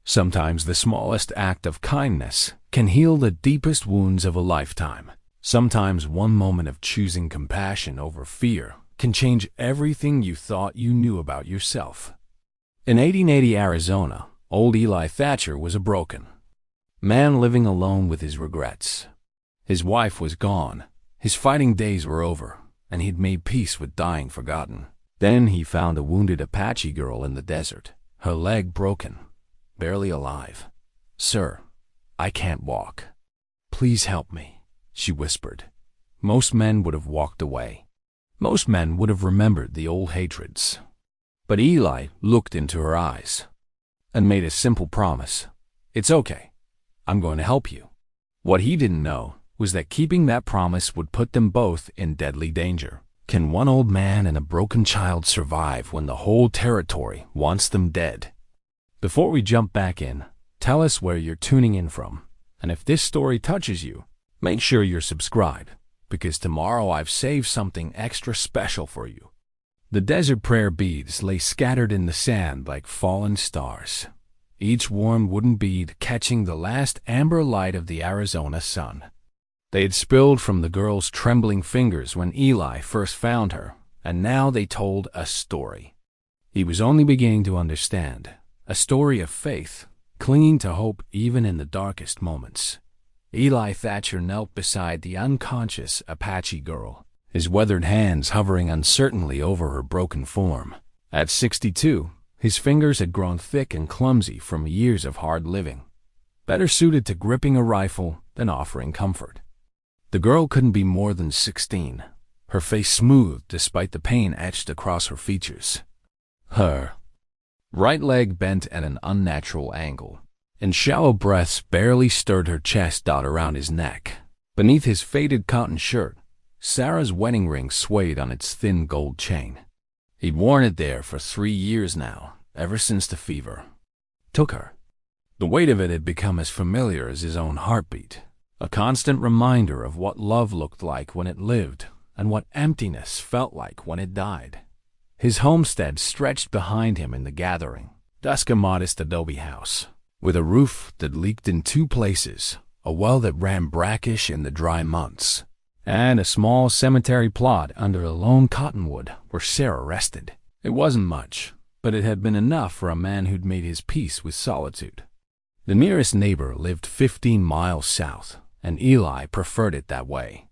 Sometimes the smallest act of kindness can heal the deepest wounds of a lifetime. Sometimes one moment of choosing compassion over fear can change everything you thought you knew about yourself. In 1880 Arizona, old Eli Thatcher was a broken man living alone with his regrets. His wife was gone, his fighting days were over, and he'd made peace with dying forgotten. Then he found a wounded Apache girl in the desert, her leg broken, barely alive. "Sir, I can't walk. Please help me," she whispered. Most men would have walked away. Most men would have remembered the old hatreds. But Eli looked into her eyes and made a simple promise. "It's okay. I'm going to help you." What he didn't know was that keeping that promise would put them both in deadly danger. Can one old man and a broken child survive when the whole territory wants them dead? Before we jump back in, tell us where you're tuning in from. And if this story touches you, make sure you're subscribed, because tomorrow I've saved something extra special for you. The desert prayer beads lay scattered in the sand like fallen stars, each warm wooden bead catching the last amber light of the Arizona sun. They had spilled from the girl's trembling fingers when Eli first found her, and now they told a story. He was only beginning to understand, a story of faith, clinging to hope even in the darkest moments. Eli Thatcher knelt beside the unconscious Apache girl, his weathered hands hovering uncertainly over her broken form. At 62, his fingers had grown thick and clumsy from years of hard living, better suited to gripping a rifle than offering comfort. The girl couldn't be more than 16, her face smooth despite the pain etched across her features. Her right leg bent at an unnatural angle, and shallow breaths barely stirred her chest out around his neck. Beneath his faded cotton shirt, Sarah's wedding ring swayed on its thin gold chain. He'd worn it there for 3 years now, ever since the fever took her. The weight of it had become as familiar as his own heartbeat, a constant reminder of what love looked like when it lived and what emptiness felt like when it died. His homestead stretched behind him in the gathering dusk, a modest adobe house with a roof that leaked in 2 places, a well that ran brackish in the dry months, and a small cemetery plot under a lone cottonwood where Sarah rested. It wasn't much, but it had been enough for a man who'd made his peace with solitude. The nearest neighbor lived 15 miles south, and Eli preferred it that way.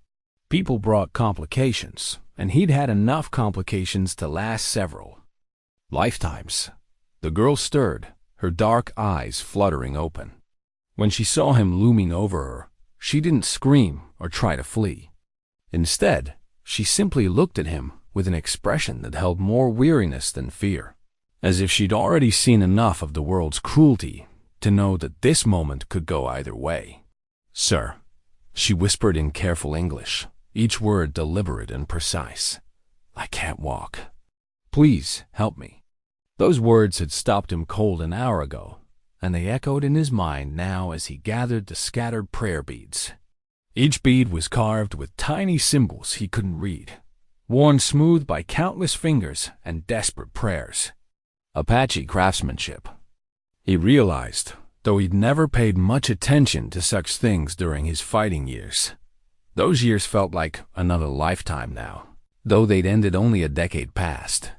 People brought complications, and he'd had enough complications to last several lifetimes. The girl stirred, her dark eyes fluttering open. When she saw him looming over her, she didn't scream or try to flee. Instead, she simply looked at him with an expression that held more weariness than fear, as if she'd already seen enough of the world's cruelty to know that this moment could go either way. "Sir," she whispered in careful English, each word deliberate and precise, "I can't walk. Please help me." Those words had stopped him cold an hour ago, and they echoed in his mind now as he gathered the scattered prayer beads. Each bead was carved with tiny symbols he couldn't read, worn smooth by countless fingers and desperate prayers. Apache craftsmanship. He realized, though he'd never paid much attention to such things during his fighting years. Those years felt like another lifetime now, though they'd ended only a decade past.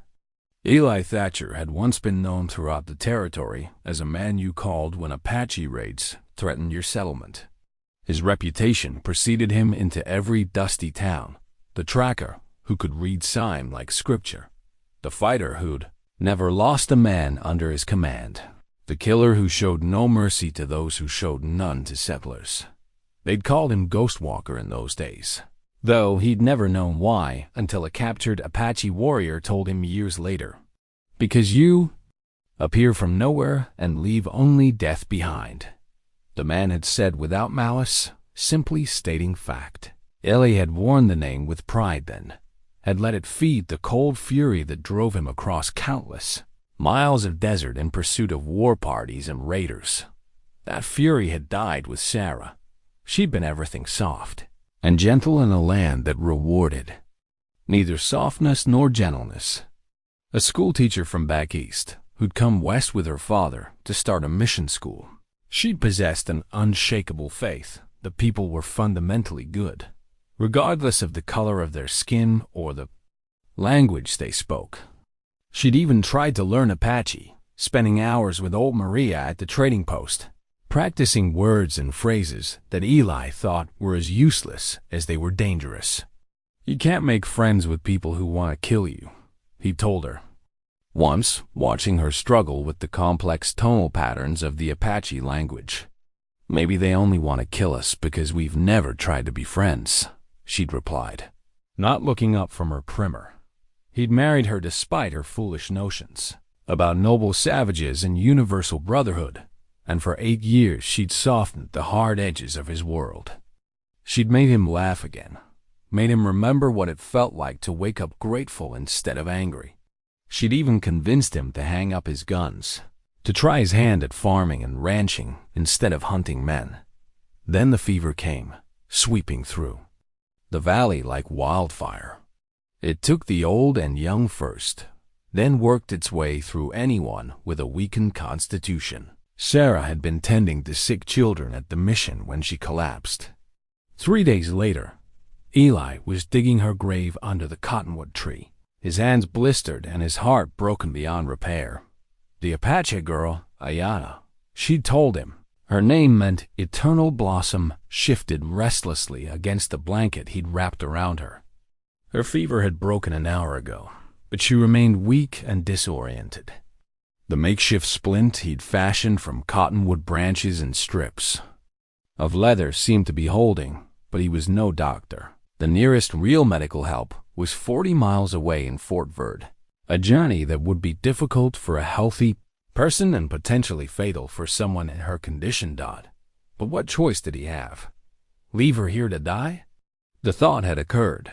Eli Thatcher had once been known throughout the territory as a man you called when Apache raids threatened your settlement. His reputation preceded him into every dusty town, the tracker who could read sign like scripture, the fighter who'd never lost a man under his command, the killer who showed no mercy to those who showed none to settlers. They'd called him Ghost Walker in those days, though he'd never known why until a captured Apache warrior told him years later. "Because you appear from nowhere and leave only death behind," the man had said without malice, simply stating fact. Eli had worn the name with pride then, had let it feed the cold fury that drove him across countless miles of desert in pursuit of war parties and raiders. That fury had died with Sarah. She'd been everything soft and gentle in a land that rewarded neither softness nor gentleness. A schoolteacher from back east, who'd come west with her father to start a mission school. She'd possessed an unshakable faith that people were fundamentally good, regardless of the color of their skin or the language they spoke. She'd even tried to learn Apache, spending hours with old Maria at the trading post, practicing words and phrases that Eli thought were as useless as they were dangerous. "You can't make friends with people who want to kill you," he told her. Once, watching her struggle with the complex tonal patterns of the Apache language. "Maybe they only want to kill us because we've never tried to be friends," she'd replied, not looking up from her primer. He'd married her despite her foolish notions about noble savages and universal brotherhood, and for 8 years she'd softened the hard edges of his world. She'd made him laugh again, made him remember what it felt like to wake up grateful instead of angry. She'd even convinced him to hang up his guns, to try his hand at farming and ranching instead of hunting men. Then the fever came, sweeping through the valley like wildfire. It took the old and young first, then worked its way through anyone with a weakened constitution. Sarah had been tending to sick children at the mission when she collapsed. 3 days later, Eli was digging her grave under the cottonwood tree, his hands blistered and his heart broken beyond repair. The Apache girl, Ayana, she'd told him. Her name meant eternal blossom, shifted restlessly against the blanket he'd wrapped around her. Her fever had broken an hour ago, but she remained weak and disoriented. The makeshift splint he'd fashioned from cottonwood branches and strips of leather seemed to be holding, but he was no doctor. The nearest real medical help was 40 miles away in Fort Verde, a journey that would be difficult for a healthy person and potentially fatal for someone in her condition. But what choice did he have? Leave her here to die? The thought had occurred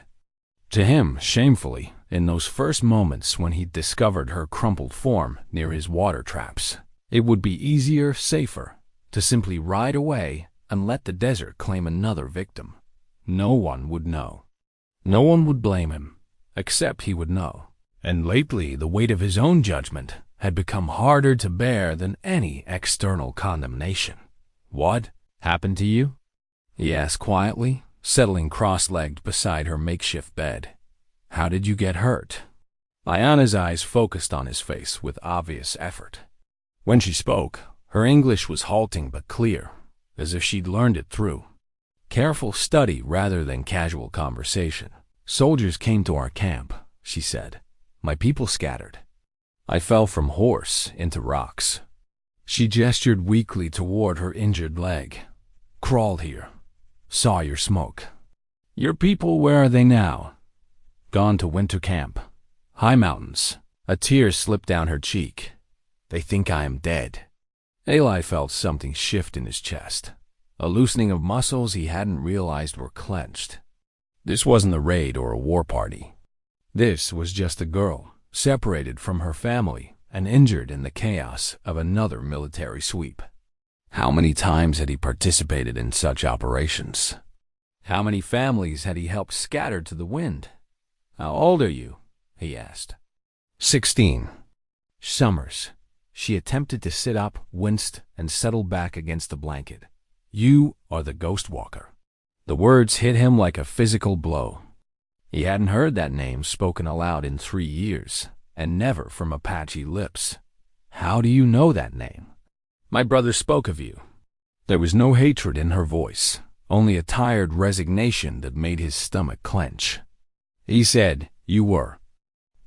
to him, shamefully, in those first moments when he discovered her crumpled form near his water traps. It would be easier, safer, to simply ride away and let the desert claim another victim. No one would know. No one would blame him, except he would know. And lately, the weight of his own judgment had become harder to bear than any external condemnation. "What happened to you?" he asked quietly, settling cross-legged beside her makeshift bed. "How did you get hurt?" Ayana's eyes focused on his face with obvious effort. When she spoke, her English was halting but clear, as if she'd learned it through careful study rather than casual conversation. "Soldiers came to our camp," she said. "My people scattered. I fell from horse into rocks." She gestured weakly toward her injured leg. "Crawled here. Saw your smoke. Your people, where are they now?" "Gone to winter camp. High mountains." A tear slipped down her cheek. "They think I am dead." Eli felt something shift in his chest, a loosening of muscles he hadn't realized were clenched. This wasn't a raid or a war party. This was just a girl, separated from her family and injured in the chaos of another military sweep. How many times had he participated in such operations? How many families had he helped scattered to the wind? "How old are you?" he asked. 16. Summers. She attempted to sit up, winced, and settled back against the blanket. "You are the ghost walker." The words hit him like a physical blow. He hadn't heard that name spoken aloud in 3 years, and never from Apache lips. "How do you know that name?" "My brother spoke of you." There was no hatred in her voice, only a tired resignation that made his stomach clench. "He said you were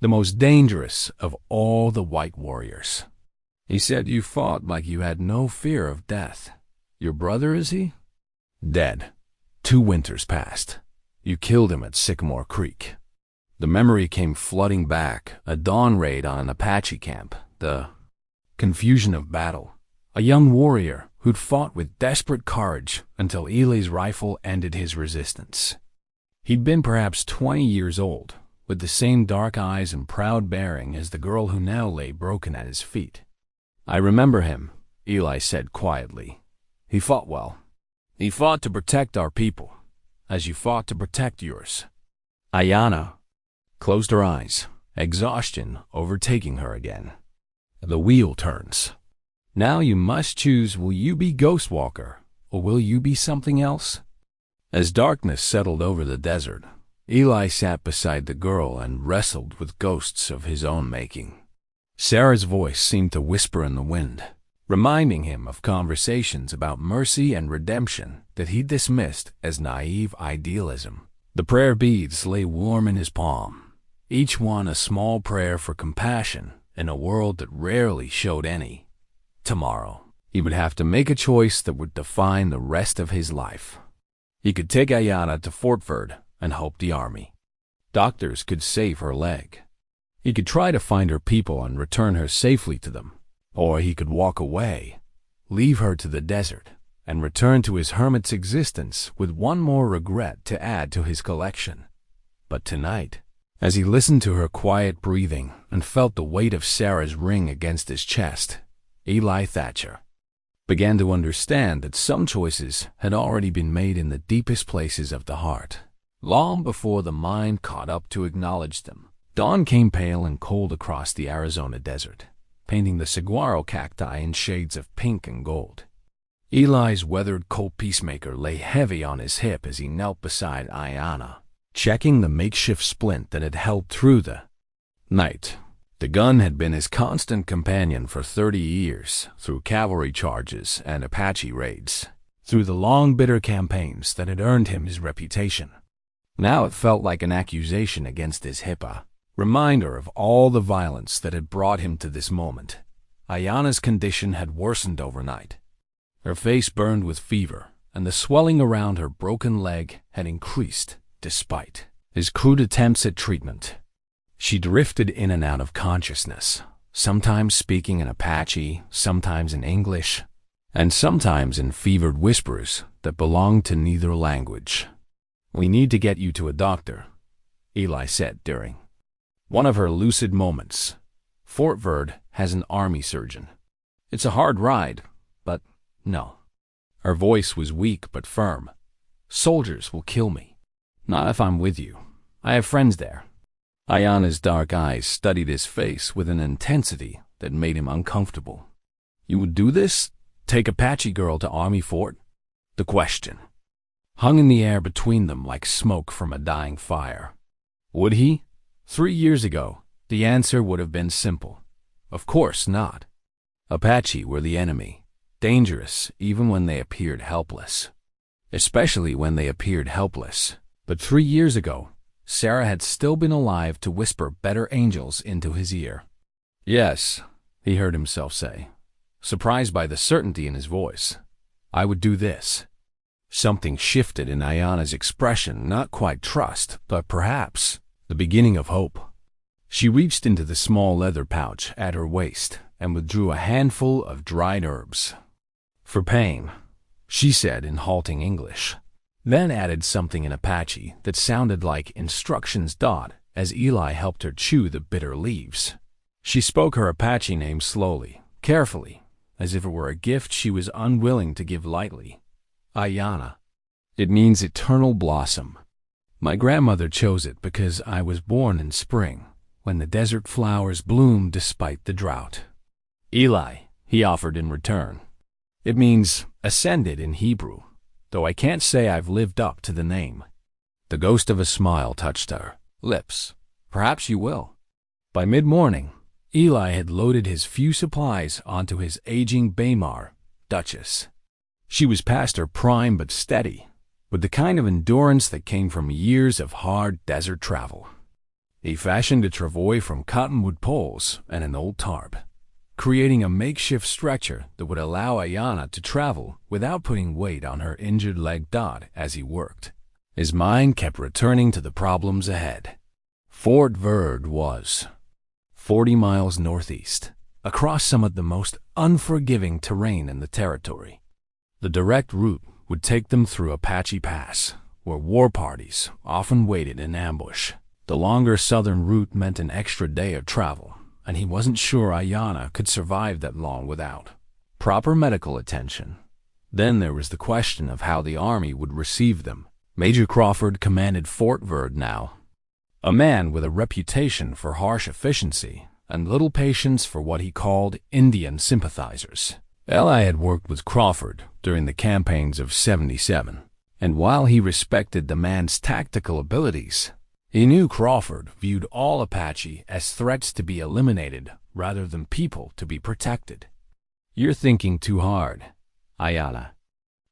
the most dangerous of all the white warriors. He said you fought like you had no fear of death. Your brother, is he?" "Dead. 2 winters past. You killed him at Sycamore Creek." The memory came flooding back, a dawn raid on an Apache camp, the confusion of battle. A young warrior who'd fought with desperate courage until Eli's rifle ended his resistance. He'd been perhaps 20 years old, with the same dark eyes and proud bearing as the girl who now lay broken at his feet. "I remember him," Eli said quietly. "He fought well. He fought to protect our people, as you fought to protect yours." Ayana closed her eyes, exhaustion overtaking her again. The wheel turns. Now you must choose, will you be Ghostwalker, or will you be something else? As darkness settled over the desert, Eli sat beside the girl and wrestled with ghosts of his own making. Sarah's voice seemed to whisper in the wind, reminding him of conversations about mercy and redemption that he dismissed as naive idealism. The prayer beads lay warm in his palm, each one a small prayer for compassion in a world that rarely showed any. Tomorrow, he would have to make a choice that would define the rest of his life. He could take Ayanna to Fort Verde and hope the army. Doctors could save her leg. He could try to find her people and return her safely to them. Or he could walk away, leave her to the desert, and return to his hermit's existence with one more regret to add to his collection. But tonight, as he listened to her quiet breathing and felt the weight of Sarah's ring against his chest, Eli Thatcher began to understand that some choices had already been made in the deepest places of the heart, long before the mind caught up to acknowledge them. Dawn came pale and cold across the Arizona desert, painting the saguaro cacti in shades of pink and gold. Eli's weathered Colt Peacemaker lay heavy on his hip as he knelt beside Ayanna, checking the makeshift splint that had held through the night. The gun had been his constant companion for 30 years, through cavalry charges and Apache raids, through the long, bitter campaigns that had earned him his reputation. Now it felt like an accusation against his hippa, reminder of all the violence that had brought him to this moment. Ayanna's condition had worsened overnight. Her face burned with fever, and the swelling around her broken leg had increased despite his crude attempts at treatment. She drifted in and out of consciousness, sometimes speaking in Apache, sometimes in English, and sometimes in fevered whispers that belonged to neither language. "We need to get you to a doctor," Eli said during one of her lucid moments. "Fort Verde has an army surgeon. It's a hard ride, but no." Her voice was weak but firm. "Soldiers will kill me. Not if I'm with you. I have friends there." Ayanna's dark eyes studied his face with an intensity that made him uncomfortable. "You would do this? Take Apache girl to Army Fort?" The question hung in the air between them like smoke from a dying fire. Would he? 3 years ago, the answer would have been simple. Of course not. Apache were the enemy, dangerous even when they appeared helpless. Especially when they appeared helpless. But 3 years ago, Sarah had still been alive to whisper better angels into his ear. "Yes," he heard himself say, surprised by the certainty in his voice. "I would do this." Something shifted in Ayanna's expression, not quite trust, but perhaps the beginning of hope. She reached into the small leather pouch at her waist and withdrew a handful of dried herbs. "For pain," she said in halting English, then added something in Apache that sounded like instructions as Eli helped her chew the bitter leaves. She spoke her Apache name slowly, carefully, as if it were a gift she was unwilling to give lightly. "Ayanna. It means eternal blossom. My grandmother chose it because I was born in spring, when the desert flowers bloom despite the drought." "Eli," he offered in return. "It means ascended in Hebrew, though I can't say I've lived up to the name." The ghost of a smile touched her lips. "Perhaps you will." By mid-morning, Eli had loaded his few supplies onto his aging Baymar, Duchess. She was past her prime but steady, with the kind of endurance that came from years of hard desert travel. He fashioned a travois from cottonwood poles and an old tarp, creating a makeshift stretcher that would allow Ayanna to travel without putting weight on her injured leg. As he worked, his mind kept returning to the problems ahead. Fort Verde was 40 miles northeast, across some of the most unforgiving terrain in the territory. The direct route would take them through Apache Pass, where war parties often waited in ambush. The longer southern route meant an extra day of travel, and he wasn't sure Ayanna could survive that long without proper medical attention. Then there was the question of how the army would receive them. Major Crawford commanded Fort Verde now, a man with a reputation for harsh efficiency and little patience for what he called Indian sympathizers. Eli had worked with Crawford during the campaigns of '77, and while he respected the man's tactical abilities, he knew Crawford viewed all Apache as threats to be eliminated rather than people to be protected. "You're thinking too hard," Ayanna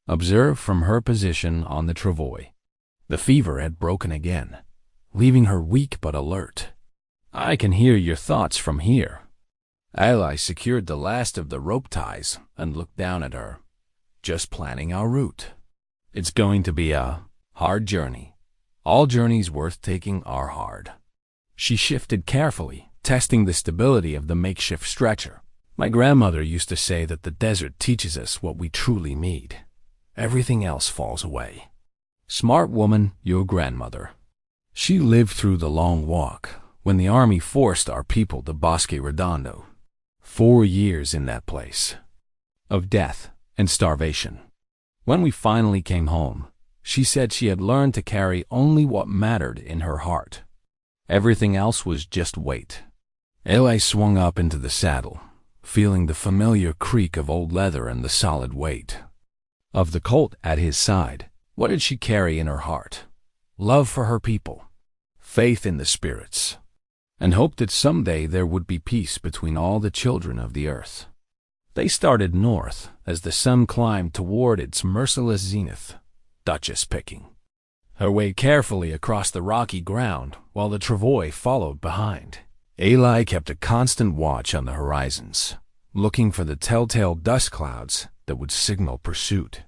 observed from her position on the travois. The fever had broken again, leaving her weak but alert. "I can hear your thoughts from here." Eli secured the last of the rope ties and looked down at her. "Just planning our route. It's going to be a hard journey. All journeys worth taking are hard." She shifted carefully, testing the stability of the makeshift stretcher. "My grandmother used to say that the desert teaches us what we truly need. Everything else falls away." Smart woman, your grandmother. She lived through the long walk when the army forced our people to Bosque Redondo. 4 years in that place of death and starvation. When we finally came home, she said she had learned to carry only what mattered in her heart. Everything else was just weight. Eli swung up into the saddle, feeling the familiar creak of old leather and the solid weight of the Colt at his side. What did she carry in her heart? Love for her people, faith in the spirits, and hope that someday there would be peace between all the children of the earth. They started north as the sun climbed toward its merciless zenith, Duchess picking her way carefully across the rocky ground while the travois followed behind. Eli kept a constant watch on the horizons, looking for the telltale dust clouds that would signal pursuit.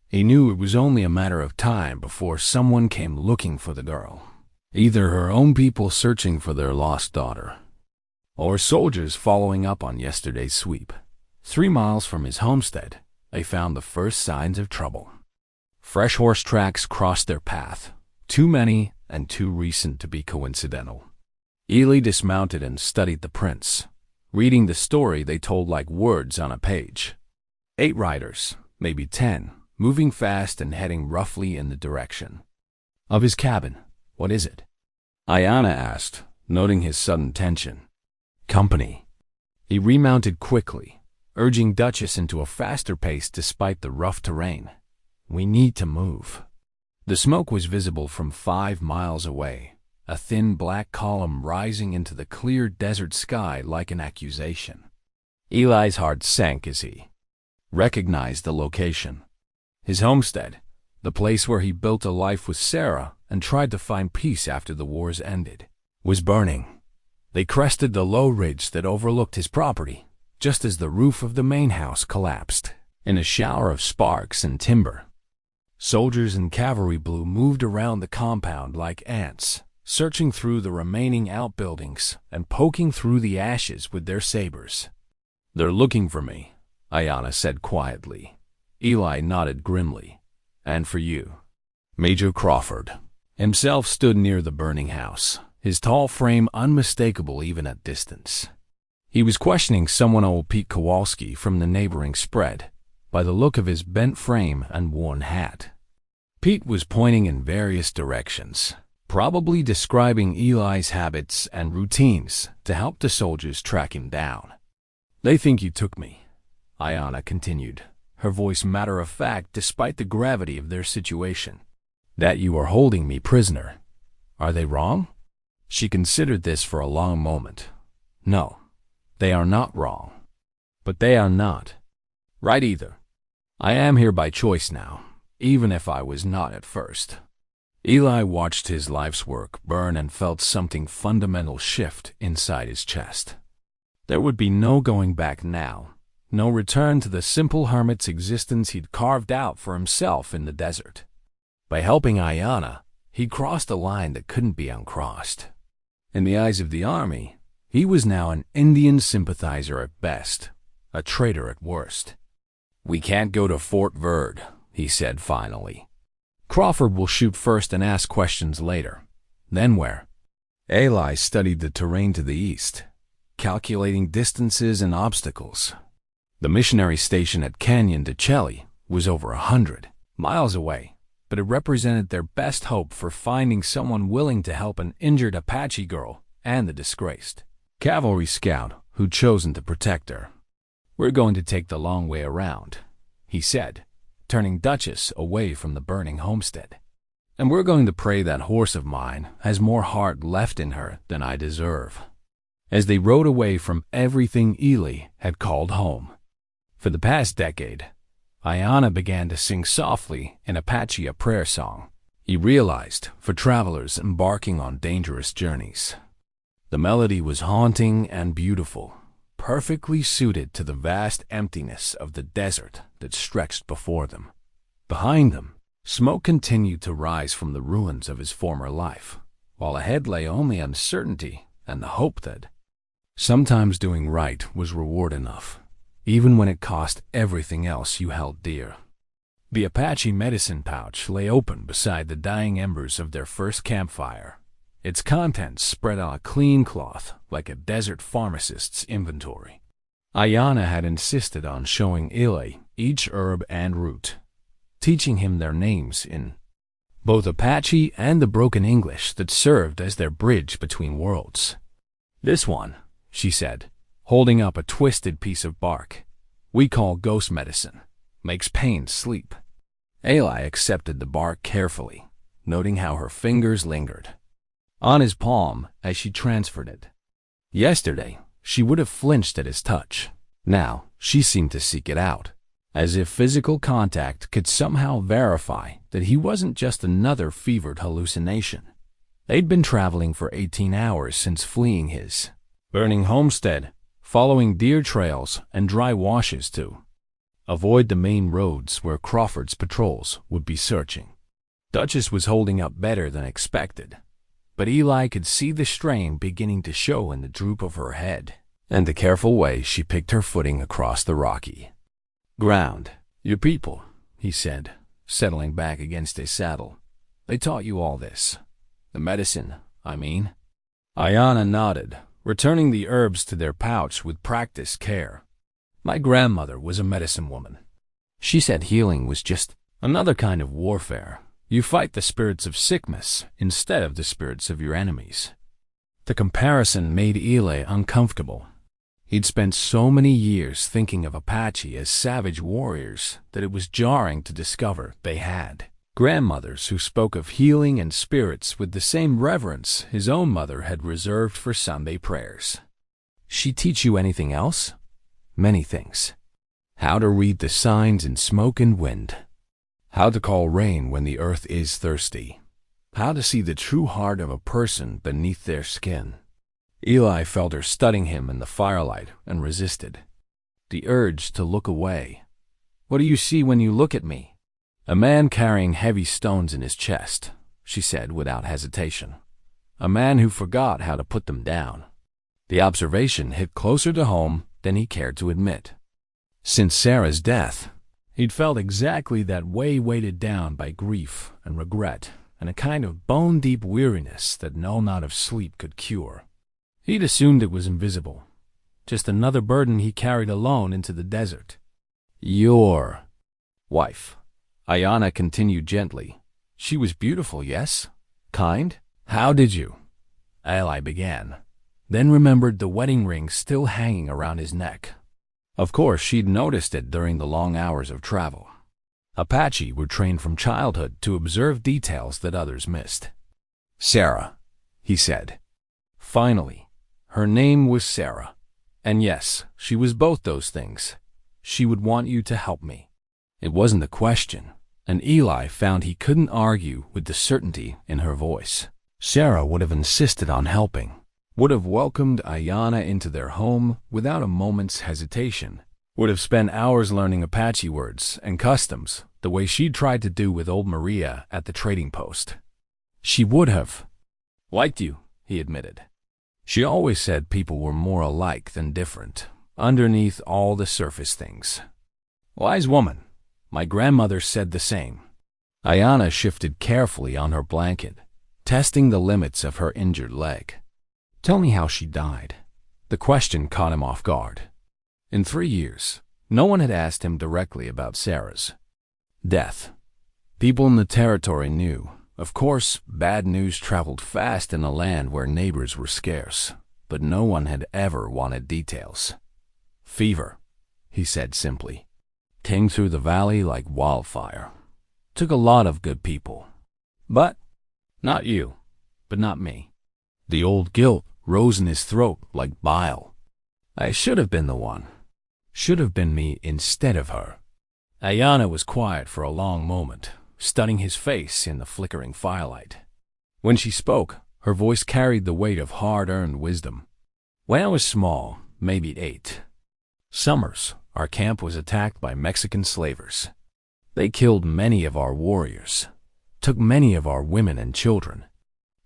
He knew it was only a matter of time before someone came looking for the girl, either her own people searching for their lost daughter, or soldiers following up on yesterday's sweep. 3 miles from his homestead, they found the first signs of trouble. Fresh horse tracks crossed their path, too many and too recent to be coincidental. Eli dismounted and studied the prints, reading the story they told like words on a page. 8 riders, maybe 10, moving fast and heading roughly in the direction of his cabin. "What is it?" Ayanna asked, noting his sudden tension. "Company." He remounted quickly, urging Duchess into a faster pace despite the rough terrain. "We need to move." The smoke was visible from 5 miles away, a thin black column rising into the clear desert sky like an accusation. Eli's heart sank as he recognized the location. His homestead, the place where he built a life with Sarah and tried to find peace after the wars ended, was burning. They crested the low ridge that overlooked his property, just as the roof of the main house collapsed in a shower of sparks and timber. Soldiers in cavalry blue moved around the compound like ants, searching through the remaining outbuildings and poking through the ashes with their sabers. "They're looking for me," Ayanna said quietly. Eli nodded grimly. "And for you." Major Crawford himself stood near the burning house, his tall frame unmistakable even at distance. He was questioning someone old Pete Kowalski from the neighboring spread by the look of his bent frame and worn hat. Pete was pointing in various directions, probably describing Eli's habits and routines to help the soldiers track him down. "They think you took me," Ayanna continued, her voice matter-of-fact despite the gravity of their situation. "That you are holding me prisoner. Are they wrong?" She considered this for a long moment. "No, they are not wrong. But they are not right either. I am here by choice now, even if I was not at first." Eli watched his life's work burn and felt something fundamental shift inside his chest. There would be no going back now. No return to the simple hermit's existence he'd carved out for himself in the desert. By helping Ayanna, he'd crossed a line that couldn't be uncrossed. In the eyes of the army, he was now an Indian sympathizer at best, a traitor at worst. "We can't go to Fort Verde," he said finally. "Crawford will shoot first and ask questions later. Then where?" Eli studied the terrain to the east, calculating distances and obstacles. The missionary station at Canyon de Chelly was over 100 miles away, but it represented their best hope for finding someone willing to help an injured Apache girl and the disgraced. cavalry scout who'd chosen to protect her. "We're going to take the long way around," he said, turning Duchess away from the burning homestead. "And we're going to pray that horse of mine has more heart left in her than I deserve." As they rode away from everything Eli had called home. For the past decade, Ayanna began to sing softly in Apache a prayer song he realized for travelers embarking on dangerous journeys. The melody was haunting and beautiful, perfectly suited to the vast emptiness of the desert that stretched before them. Behind them, smoke continued to rise from the ruins of his former life, while ahead lay only uncertainty and the hope that sometimes doing right was reward enough, even when it cost everything else you held dear. The Apache medicine pouch lay open beside the dying embers of their first campfire, its contents spread on a clean cloth like a desert pharmacist's inventory. Ayanna had insisted on showing Eli each herb and root, teaching him their names in both Apache and the broken English that served as their bridge between worlds. "This one," she said, holding up a twisted piece of bark, "we call ghost medicine. Makes pain sleep." Eli accepted the bark carefully, noting how her fingers lingered on his palm as she transferred it. Yesterday, she would have flinched at his touch. Now, she seemed to seek it out, as if physical contact could somehow verify that he wasn't just another fevered hallucination. They'd been traveling for 18 hours since fleeing his burning homestead, following deer trails and dry washes to avoid the main roads where Crawford's patrols would be searching. Duchess was holding up better than expected, but Eli could see the strain beginning to show in the droop of her head and the careful way she picked her footing across the rocky ground. "Your people," he said, settling back against his saddle. "They taught you all this. The medicine, I mean." Ayanna nodded, returning the herbs to their pouch with practiced care. "My grandmother was a medicine woman. She said healing was just another kind of warfare. You fight the spirits of sickness instead of the spirits of your enemies." The comparison made Eli uncomfortable. He'd spent so many years thinking of Apache as savage warriors that it was jarring to discover they had grandmothers who spoke of healing and spirits with the same reverence his own mother had reserved for Sunday prayers. "She teach you anything else?" "Many things. How to read the signs in smoke and wind. How to call rain when the earth is thirsty. How to see the true heart of a person beneath their skin." Eli felt her studying him in the firelight and resisted the urge to look away. "What do you see when you look at me?" "A man carrying heavy stones in his chest," she said without hesitation. "A man who forgot how to put them down." The observation hit closer to home than he cared to admit. Since Sarah's death, he'd felt exactly that way, weighted down by grief and regret and a kind of bone-deep weariness that no amount of sleep could cure. He'd assumed it was invisible, just another burden he carried alone into the desert. "Your wife," Ayanna continued gently. "She was beautiful, yes? Kind? How did you?" Eli began, then remembered the wedding ring still hanging around his neck. Of course, she'd noticed it during the long hours of travel. Apache were trained from childhood to observe details that others missed. "Sarah," he said. Finally, her name was Sarah. And yes, she was both those things. She would want you to help me. It wasn't a question, and Eli found he couldn't argue with the certainty in her voice. Sarah would have insisted on helping, would have welcomed Ayanna into their home without a moment's hesitation, would have spent hours learning Apache words and customs the way she'd tried to do with old Maria at the trading post. She would have liked you, he admitted. She always said people were more alike than different, underneath all the surface things. Wise woman. My grandmother said the same. Ayanna shifted carefully on her blanket, testing the limits of her injured leg. Tell me how she died. The question caught him off guard. In 3 years, no one had asked him directly about Sarah's death. People in the territory knew. Of course, bad news traveled fast in a land where neighbors were scarce. but no one had ever wanted details. "Fever," he said simply. "Came through the valley like wildfire. Took a lot of good people. But not you, but not me." The old guilt rose in his throat like bile. I should have been the one. Should have been me instead of her. Ayanna was quiet for a long moment, studying his face in the flickering firelight. When she spoke, her voice carried the weight of hard-earned wisdom. "When I was small, maybe 8. Summers, our camp was attacked by Mexican slavers. They killed many of our warriors, took many of our women and children.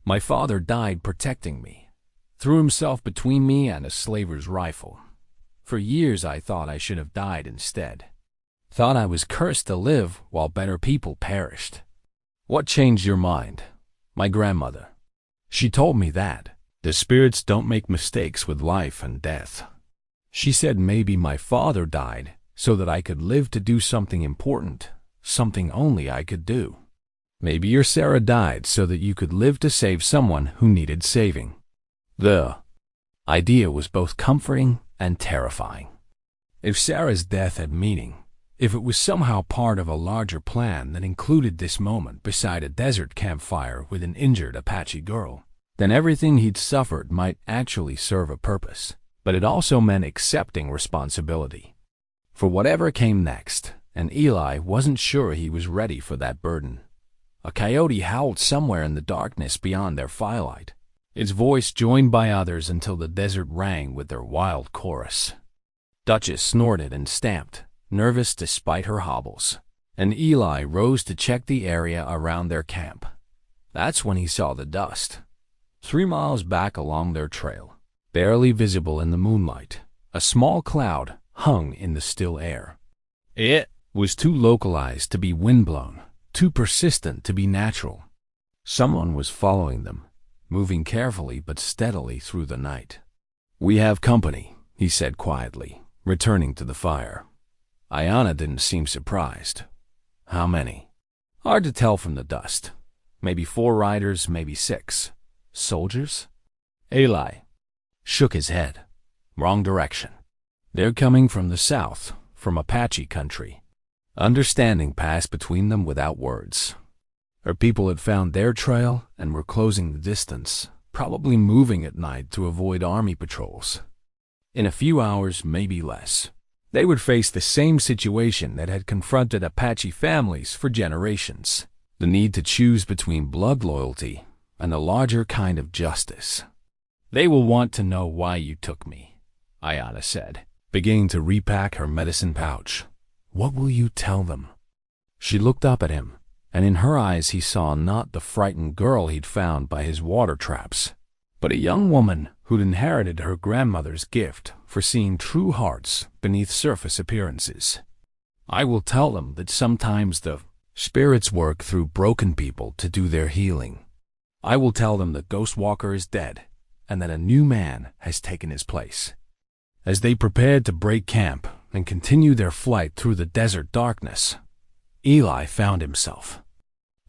My father died protecting me, threw himself between me and a slaver's rifle. For years I thought I should have died instead. Thought I was cursed to live while better people perished. What changed your mind? My grandmother. She told me that the spirits don't make mistakes with life and death. She said maybe my father died so that I could live to do something important, something only I could do. Maybe your Sarah died so that you could live to save someone who needed saving." The idea was both comforting and terrifying. If Sarah's death had meaning, if it was somehow part of a larger plan that included this moment beside a desert campfire with an injured Apache girl, then everything he'd suffered might actually serve a purpose. But it also meant accepting responsibility for whatever came next, and Eli wasn't sure he was ready for that burden. A coyote howled somewhere in the darkness beyond their firelight, its voice joined by others until the desert rang with their wild chorus. Duchess snorted and stamped, nervous despite her hobbles, and Eli rose to check the area around their camp. That's when he saw the dust. 3 miles back along their trail, barely visible in the moonlight, a small cloud hung in the still air. It was too localized to be windblown, too persistent to be natural. Someone was following them, moving carefully but steadily through the night. "We have company," he said quietly, returning to the fire. Ayanna didn't seem surprised. "How many?" "Hard to tell from the dust. Maybe 4 riders, maybe 6. Soldiers?" Eli shook his head. "Wrong direction. They're coming from the south, from Apache country." Understanding passed between them without words. Her people had found their trail and were closing the distance, probably moving at night to avoid army patrols. In a few hours, maybe less, they would face the same situation that had confronted Apache families for generations: the need to choose between blood loyalty and a larger kind of justice. "They will want to know why you took me," Ayanna said, beginning to repack her medicine pouch. "What will you tell them?" She looked up at him, and in her eyes he saw not the frightened girl he'd found by his water traps, but a young woman who'd inherited her grandmother's gift for seeing true hearts beneath surface appearances. "I will tell them that sometimes the spirits work through broken people to do their healing. I will tell them the Ghost Walker is dead and that a new man has taken his place." As they prepared to break camp and continue their flight through the desert darkness, Eli found himself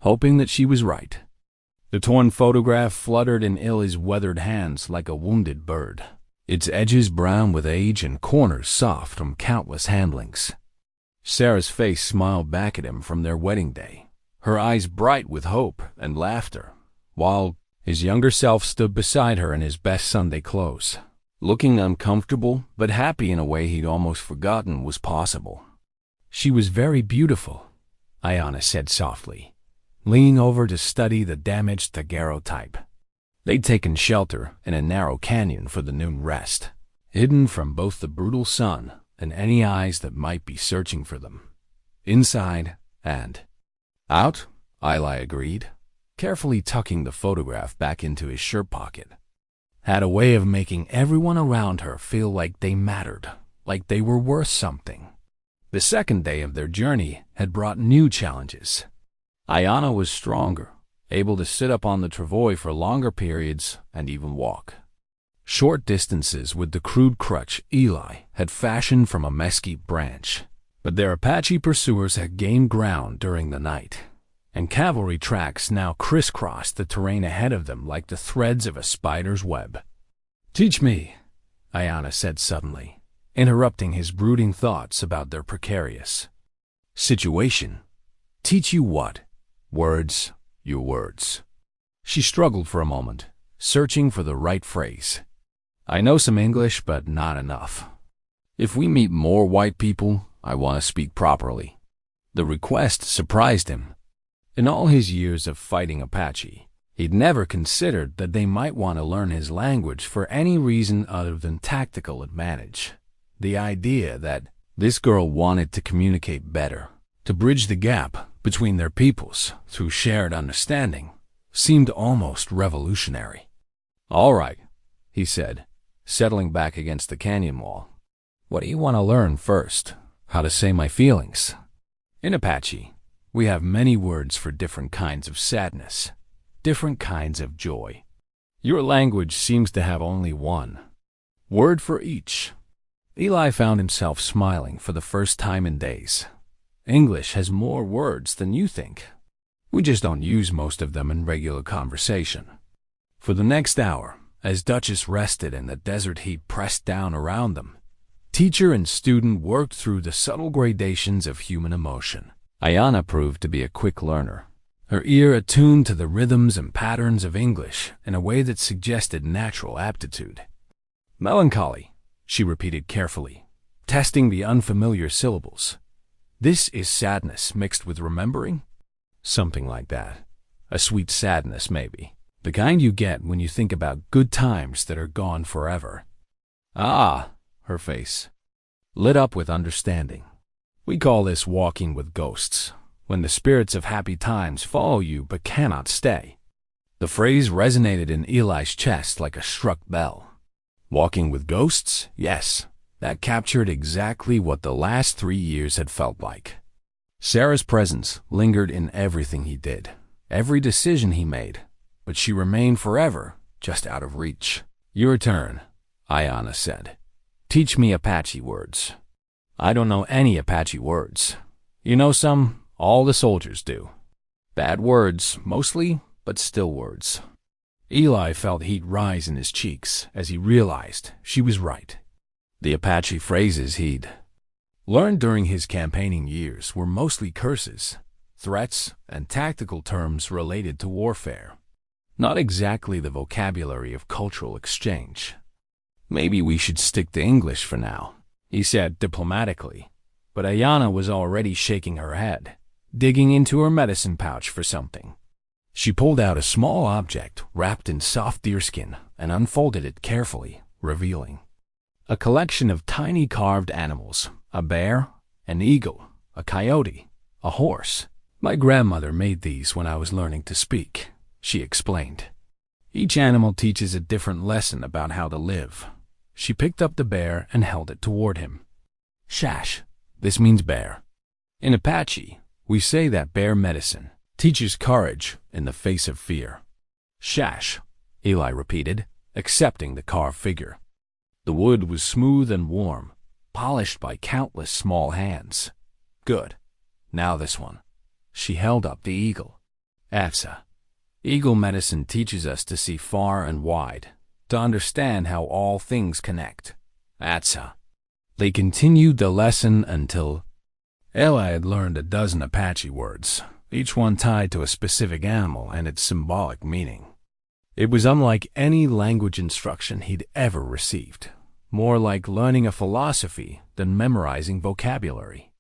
hoping that she was right. The torn photograph fluttered in Eli's weathered hands like a wounded bird, its edges brown with age and corners soft from countless handlings. Sarah's face smiled back at him from their wedding day, her eyes bright with hope and laughter, while his younger self stood beside her in his best Sunday clothes, looking uncomfortable but happy in a way he'd almost forgotten was possible. "She was very beautiful," Ayanna said softly, leaning over to study the damaged daguerreotype. They'd taken shelter in a narrow canyon for the noon rest, hidden from both the brutal sun and any eyes that might be searching for them. Inside and out, Eli agreed, carefully tucking the photograph back into his shirt pocket. Had a way of making everyone around her feel like they mattered, like they were worth something. The second day of their journey had brought new challenges. Ayanna was stronger, able to sit up on the travois for longer periods and even walk short distances with the crude crutch Eli had fashioned from a mesquite branch. But their Apache pursuers had gained ground during the night, and cavalry tracks now crisscrossed the terrain ahead of them like the threads of a spider's web. Teach me, Ayanna said suddenly, interrupting his brooding thoughts about their precarious situation. Teach you what? Words, your words. She struggled for a moment, searching for the right phrase. I know some English, but not enough. If we meet more white people, I want to speak properly. The request surprised him. In all his years of fighting Apache, he'd never considered that they might want to learn his language for any reason other than tactical advantage. The idea that this girl wanted to communicate better, to bridge the gap between their peoples through shared understanding, seemed almost revolutionary. All right, he said, settling back against the canyon wall. What do you want to learn first? How to say my feelings? In Apache, we have many words for different kinds of sadness, different kinds of joy. Your language seems to have only one word for each. Eli found himself smiling for the first time in days. English has more words than you think. We just don't use most of them in regular conversation. For the next hour, as Duchess rested and the desert heat pressed down around them, teacher and student worked through the subtle gradations of human emotion. Ayanna proved to be a quick learner, her ear attuned to the rhythms and patterns of English in a way that suggested natural aptitude. Melancholy, she repeated carefully, testing the unfamiliar syllables. This is sadness mixed with remembering? Something like that. A sweet sadness, maybe. The kind you get when you think about good times that are gone forever. Ah, her face lit up with understanding. We call this walking with ghosts, when the spirits of happy times follow you but cannot stay. The phrase resonated in Eli's chest like a struck bell. Walking with ghosts? Yes, that captured exactly what the last 3 years had felt like. Sarah's presence lingered in everything he did, every decision he made, but she remained forever just out of reach. Your turn, Ayanna said. Teach me Apache words. I don't know any Apache words. You know some? All the soldiers do. Bad words, mostly, but still words. Eli felt heat rise in his cheeks as he realized she was right. The Apache phrases he'd learned during his campaigning years were mostly curses, threats, and tactical terms related to warfare. Not exactly the vocabulary of cultural exchange. Maybe we should stick to English for now, he said diplomatically, but Ayanna was already shaking her head, digging into her medicine pouch for something. She pulled out a small object wrapped in soft deerskin and unfolded it carefully, revealing a collection of tiny carved animals, a bear, an eagle, a coyote, a horse. My grandmother made these when I was learning to speak, she explained. Each animal teaches a different lesson about how to live. She picked up the bear and held it toward him. Shash, this means bear. In Apache, we say that bear medicine teaches courage in the face of fear. Shash, Eli repeated, accepting the carved figure. The wood was smooth and warm, polished by countless small hands. Good. Now this one. She held up the eagle. Afsa. Eagle medicine teaches us to see far and wide, to understand how all things connect. Atsa. They continued the lesson until Eli had learned a dozen Apache words, each one tied to a specific animal and its symbolic meaning. It was unlike any language instruction he'd ever received, more like learning a philosophy than memorizing vocabulary.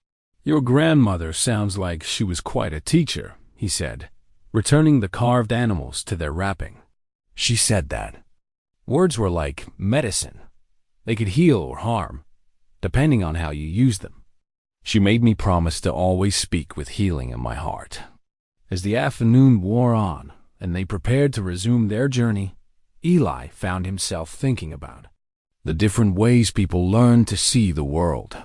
Your grandmother sounds like she was quite a teacher, he said, returning the carved animals to their wrapping. She said that words were like medicine. They could heal or harm, depending on how you use them. She made me promise to always speak with healing in my heart. As the afternoon wore on and they prepared to resume their journey, Eli found himself thinking about the different ways people learn to see the world.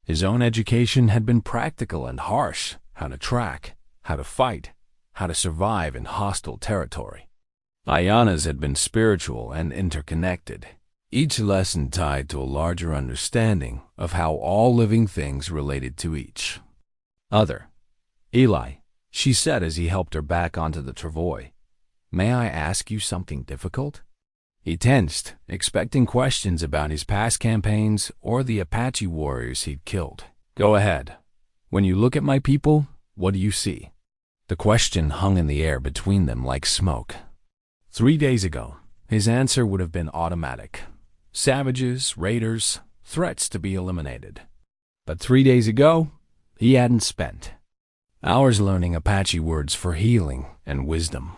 His own education had been practical and harsh: how to track, how to fight, how to survive in hostile territory. Ayanna's had been spiritual and interconnected, each lesson tied to a larger understanding of how all living things related to each other. Eli, she said as he helped her back onto the travois, may I ask you something difficult? He tensed, expecting questions about his past campaigns or the Apache warriors he'd killed. "Go ahead. When you look at my people, what do you see?" The question hung in the air between them like smoke. 3 days ago, his answer would have been automatic. Savages, raiders, threats to be eliminated. But 3 days ago, he hadn't spent hours learning Apache words for healing and wisdom.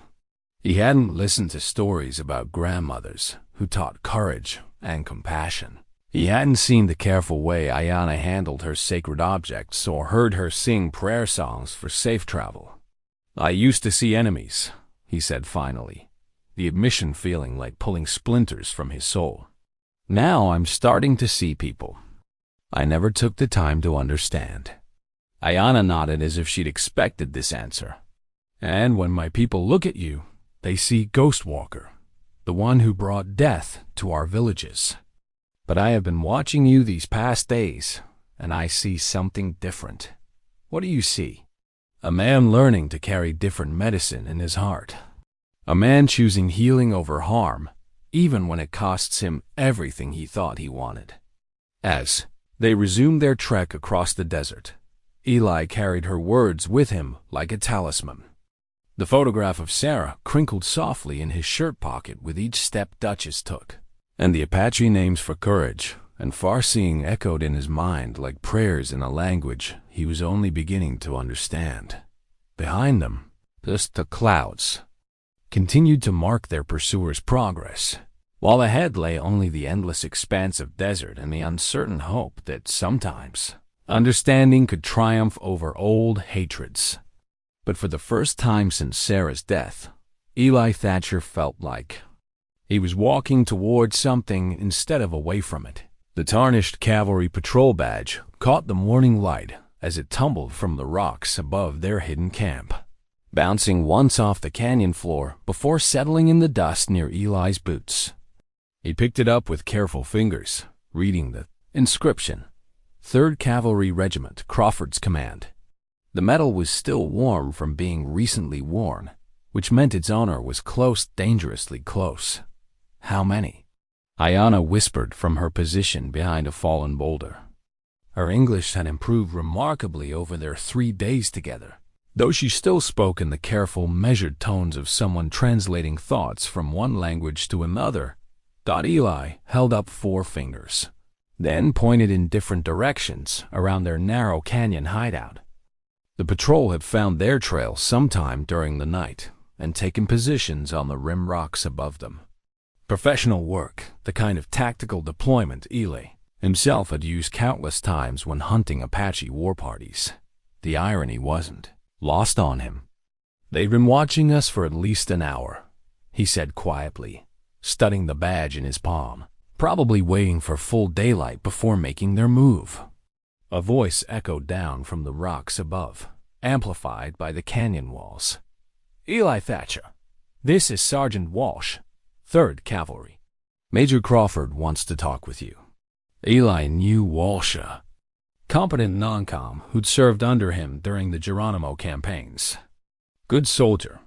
He hadn't listened to stories about grandmothers who taught courage and compassion. He hadn't seen the careful way Ayanna handled her sacred objects or heard her sing prayer songs for safe travel. "I used to see enemies," he said finally, the admission feeling like pulling splinters from his soul. "Now I'm starting to see people I never took the time to understand." Ayanna nodded as if she'd expected this answer. "And when my people look at you, they see Ghostwalker, the one who brought death to our villages. But I have been watching you these past days, and I see something different." "What do you see?" "A man learning to carry different medicine in his heart. A man choosing healing over harm, even when it costs him everything he thought he wanted." As they resumed their trek across the desert, Eli carried her words with him like a talisman. The photograph of Sarah crinkled softly in his shirt pocket with each step Duchess took, and the Apache names for courage and far-seeing echoed in his mind like prayers in a language he was only beginning to understand. Behind them, just the clouds continued to mark their pursuers' progress, while ahead lay only the endless expanse of desert and the uncertain hope that sometimes understanding could triumph over old hatreds. But for the first time since Sarah's death, Eli Thatcher felt like he was walking toward something instead of away from it. The tarnished cavalry patrol badge caught the morning light as it tumbled from the rocks above their hidden camp, bouncing once off the canyon floor before settling in the dust near Eli's boots. He picked it up with careful fingers, reading the inscription, "3rd Cavalry Regiment, Crawford's Command." The metal was still warm from being recently worn, which meant its owner was close, dangerously close. "How many?" Ayanna whispered from her position behind a fallen boulder. Her English had improved remarkably over their 3 days together, though she still spoke in the careful, measured tones of someone translating thoughts from one language to another. Eli held up 4 fingers, then pointed in different directions around their narrow canyon hideout. The patrol had found their trail sometime during the night and taken positions on the rim rocks above them. Professional work, the kind of tactical deployment Eli himself had used countless times when hunting Apache war parties. The irony wasn't lost on him. "They've been watching us for at least an hour," he said quietly, studying the badge in his palm, "probably waiting for full daylight before making their move." A voice echoed down from the rocks above, amplified by the canyon walls. "Eli Thatcher, this is Sergeant Walsh, 3rd Cavalry. Major Crawford wants to talk with you." Eli knew Walsh, a competent non-com who'd served under him during the Geronimo campaigns. Good soldier,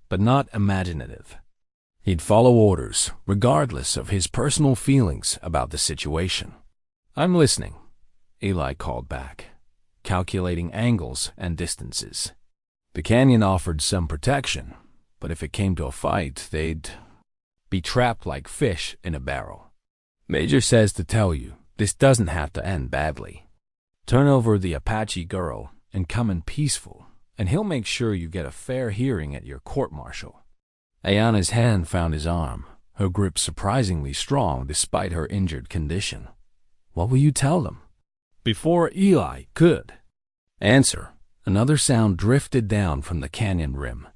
but not imaginative. He'd follow orders, regardless of his personal feelings about the situation. "I'm listening," Eli called back, calculating angles and distances. The canyon offered some protection, but if it came to a fight, they'd be trapped like fish in a barrel. "Major says to tell you, this doesn't have to end badly. Turn over the Apache girl and come in peaceful, and he'll make sure you get a fair hearing at your court-martial." Ayanna's hand found his arm, her grip surprisingly strong despite her injured condition. "What will you tell them?" Before Eli could answer, another sound drifted down from the canyon rim,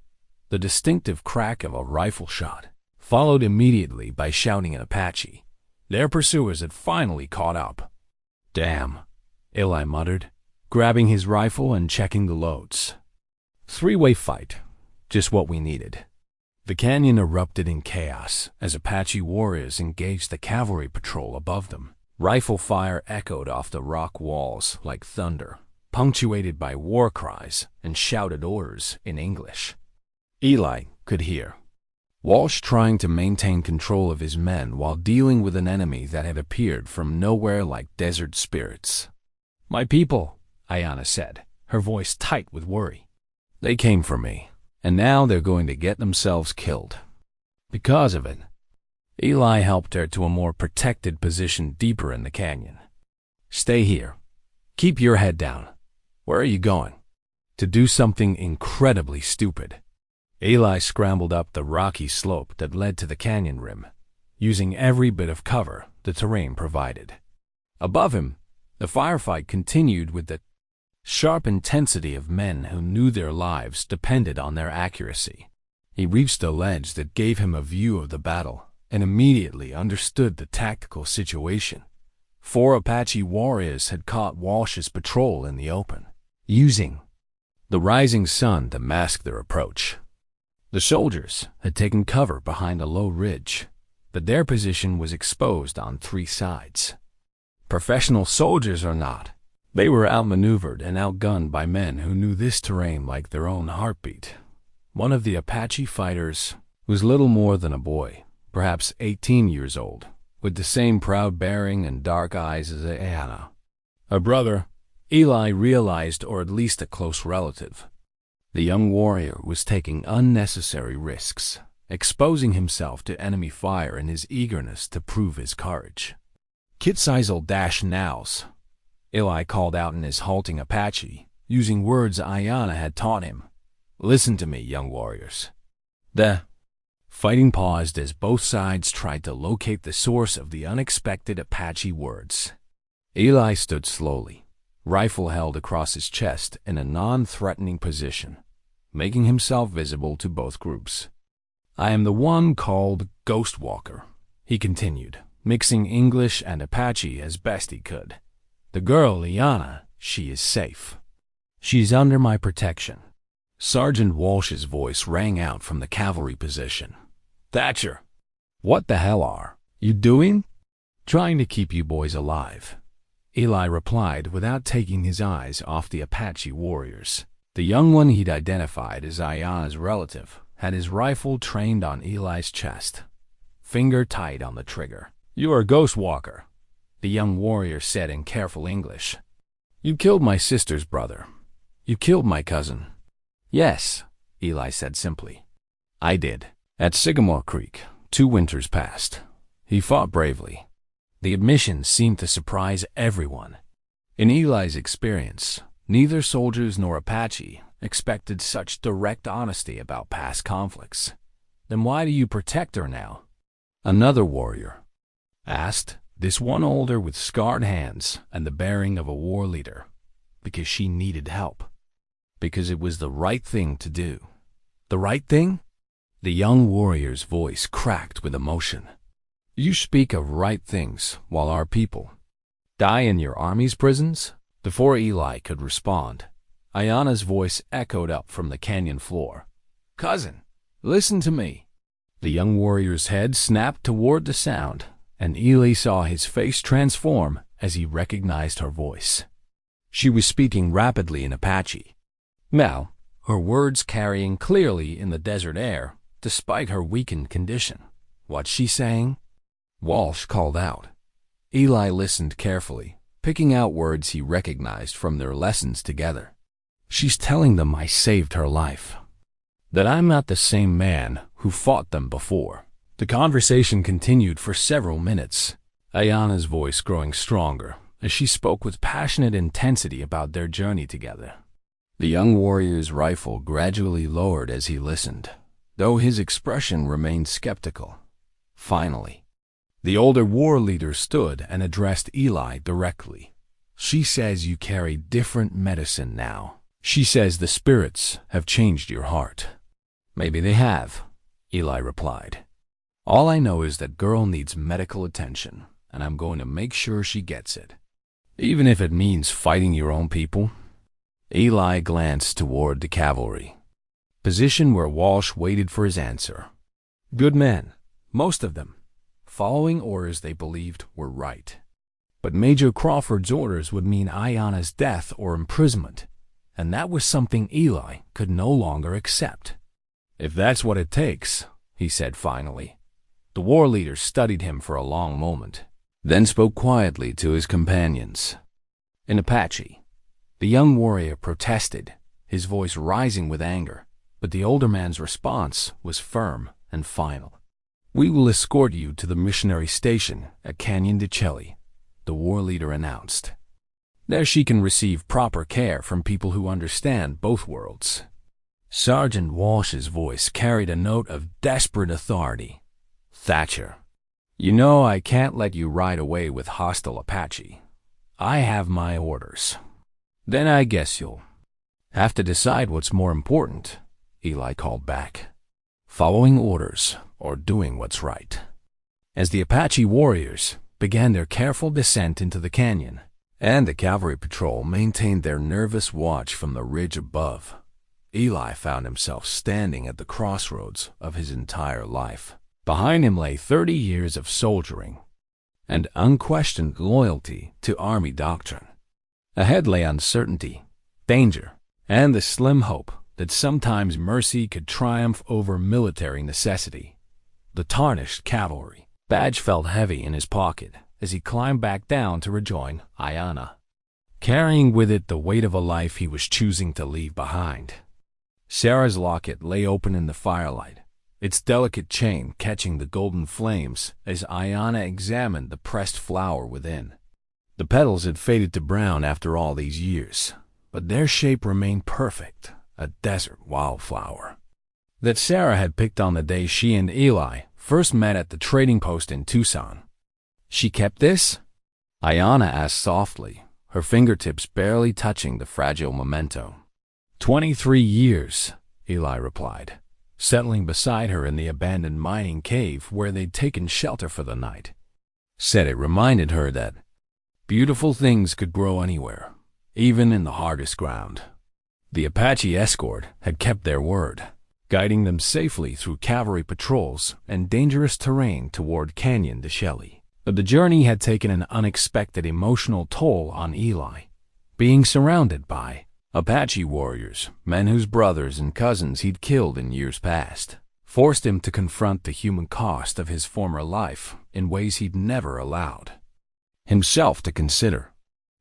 the distinctive crack of a rifle shot, followed immediately by shouting in Apache. Their pursuers had finally caught up. "Damn," Eli muttered, grabbing his rifle and checking the loads. 3-way fight, just what we needed. The canyon erupted in chaos as Apache warriors engaged the cavalry patrol above them. Rifle fire echoed off the rock walls like thunder, punctuated by war cries and shouted orders in English. Eli could hear Walsh trying to maintain control of his men while dealing with an enemy that had appeared from nowhere like desert spirits. "My people," Ayanna said, her voice tight with worry. "They came for me, and now they're going to get themselves killed. Because of it." Eli helped her to a more protected position deeper in the canyon. "Stay here. Keep your head down. Where are you going?" "To do something incredibly stupid." Eli scrambled up the rocky slope that led to the canyon rim, using every bit of cover the terrain provided. Above him, the firefight continued with the sharp intensity of men who knew their lives depended on their accuracy. He reached a ledge that gave him a view of the battle and immediately understood the tactical situation. 4 Apache warriors had caught Walsh's patrol in the open, using the rising sun to mask their approach. The soldiers had taken cover behind a low ridge, but their position was exposed on 3 sides. Professional soldiers or not, they were outmaneuvered and outgunned by men who knew this terrain like their own heartbeat. One of the Apache fighters was little more than a boy, perhaps 18 years old, with the same proud bearing and dark eyes as Ayanna. A brother, Eli realized, or at least a close relative. The young warrior was taking unnecessary risks, exposing himself to enemy fire in his eagerness to prove his courage. "Kitsais'll dash nows," Eli called out in his halting Apache, using words Ayanna had taught him. "Listen to me, young warriors." The fighting paused as both sides tried to locate the source of the unexpected Apache words. Eli stood slowly, rifle held across his chest in a non-threatening position, making himself visible to both groups. "I am the one called Ghost Walker," he continued, mixing English and Apache as best he could. "The girl, Ayanna, she is safe. She's under my protection." Sergeant Walsh's voice rang out from the cavalry position. "Thatcher, what the hell are you doing?" "Trying to keep you boys alive," Eli replied without taking his eyes off the Apache warriors. The young one he'd identified as Ayanna's relative had his rifle trained on Eli's chest, finger tight on the trigger. "You are Ghost Walker," the young warrior said in careful English. "You killed my sister's brother. You killed my cousin." "Yes," Eli said simply. "I did. At Sycamore Creek, 2 winters past." He fought bravely. The admission seemed to surprise everyone. In Eli's experience, neither soldiers nor Apache expected such direct honesty about past conflicts. "Then why do you protect her now?" another warrior asked, this one older with scarred hands and the bearing of a war leader. "Because she needed help. Because it was the right thing to do." "The right thing?" The young warrior's voice cracked with emotion. "You speak of right things while our people die in your army's prisons?" Before Eli could respond, Ayanna's voice echoed up from the canyon floor. "Cousin, listen to me." The young warrior's head snapped toward the sound, and Eli saw his face transform as he recognized her voice. She was speaking rapidly in Apache, now her words carrying clearly in the desert air, despite her weakened condition. "What's she saying?" Walsh called out. Eli listened carefully, picking out words he recognized from their lessons together. "She's telling them I saved her life. That I'm not the same man who fought them before." The conversation continued for several minutes, Ayanna's voice growing stronger as she spoke with passionate intensity about their journey together. The young warrior's rifle gradually lowered as he listened, though his expression remained skeptical. Finally, the older war leader stood and addressed Eli directly. "She says you carry different medicine now. She says the spirits have changed your heart." "Maybe they have," Eli replied. "All I know is that girl needs medical attention, and I'm going to make sure she gets it. Even if it means fighting your own people." Eli glanced toward the cavalry position where Walsh waited for his answer. Good men, most of them, following orders they believed were right. But Major Crawford's orders would mean Ayanna's death or imprisonment, and that was something Eli could no longer accept. "If that's what it takes, he said finally. The war leader studied him for a long moment, then spoke quietly to his companions. In Apache, the young warrior protested, his voice rising with anger, but the older man's response was firm and final. "We will escort you to the missionary station at Canyon de Chelly," the war leader announced. "There she can receive proper care from people who understand both worlds." Sergeant Walsh's voice carried a note of desperate authority. "Thatcher, you know I can't let you ride away with hostile Apache. I have my orders." "Then I guess you'll have to decide what's more important," Eli called back. "Following orders or doing what's right." As the Apache warriors began their careful descent into the canyon, and the cavalry patrol maintained their nervous watch from the ridge above, Eli found himself standing at the crossroads of his entire life. Behind him lay 30 years of soldiering and unquestioned loyalty to Army doctrine. Ahead lay uncertainty, danger, and the slim hope that sometimes mercy could triumph over military necessity. The tarnished cavalry badge felt heavy in his pocket as he climbed back down to rejoin Ayanna, carrying with it the weight of a life he was choosing to leave behind. Sarah's locket lay open in the firelight, its delicate chain catching the golden flames as Ayanna examined the pressed flower within. The petals had faded to brown after all these years, but their shape remained perfect, a desert wildflower that Sarah had picked on the day she and Eli first met at the trading post in Tucson. "She kept this?" Ayanna asked softly, her fingertips barely touching the fragile memento. 23 years, Eli replied, settling beside her in the abandoned mining cave where they'd taken shelter for the night. Said it reminded her that beautiful things could grow anywhere, even in the hardest ground. The Apache escort had kept their word, guiding them safely through cavalry patrols and dangerous terrain toward Canyon de Chelly. But the journey had taken an unexpected emotional toll on Eli, being surrounded by Apache warriors, men whose brothers and cousins he'd killed in years past, forced him to confront the human cost of his former life in ways he'd never allowed himself to consider.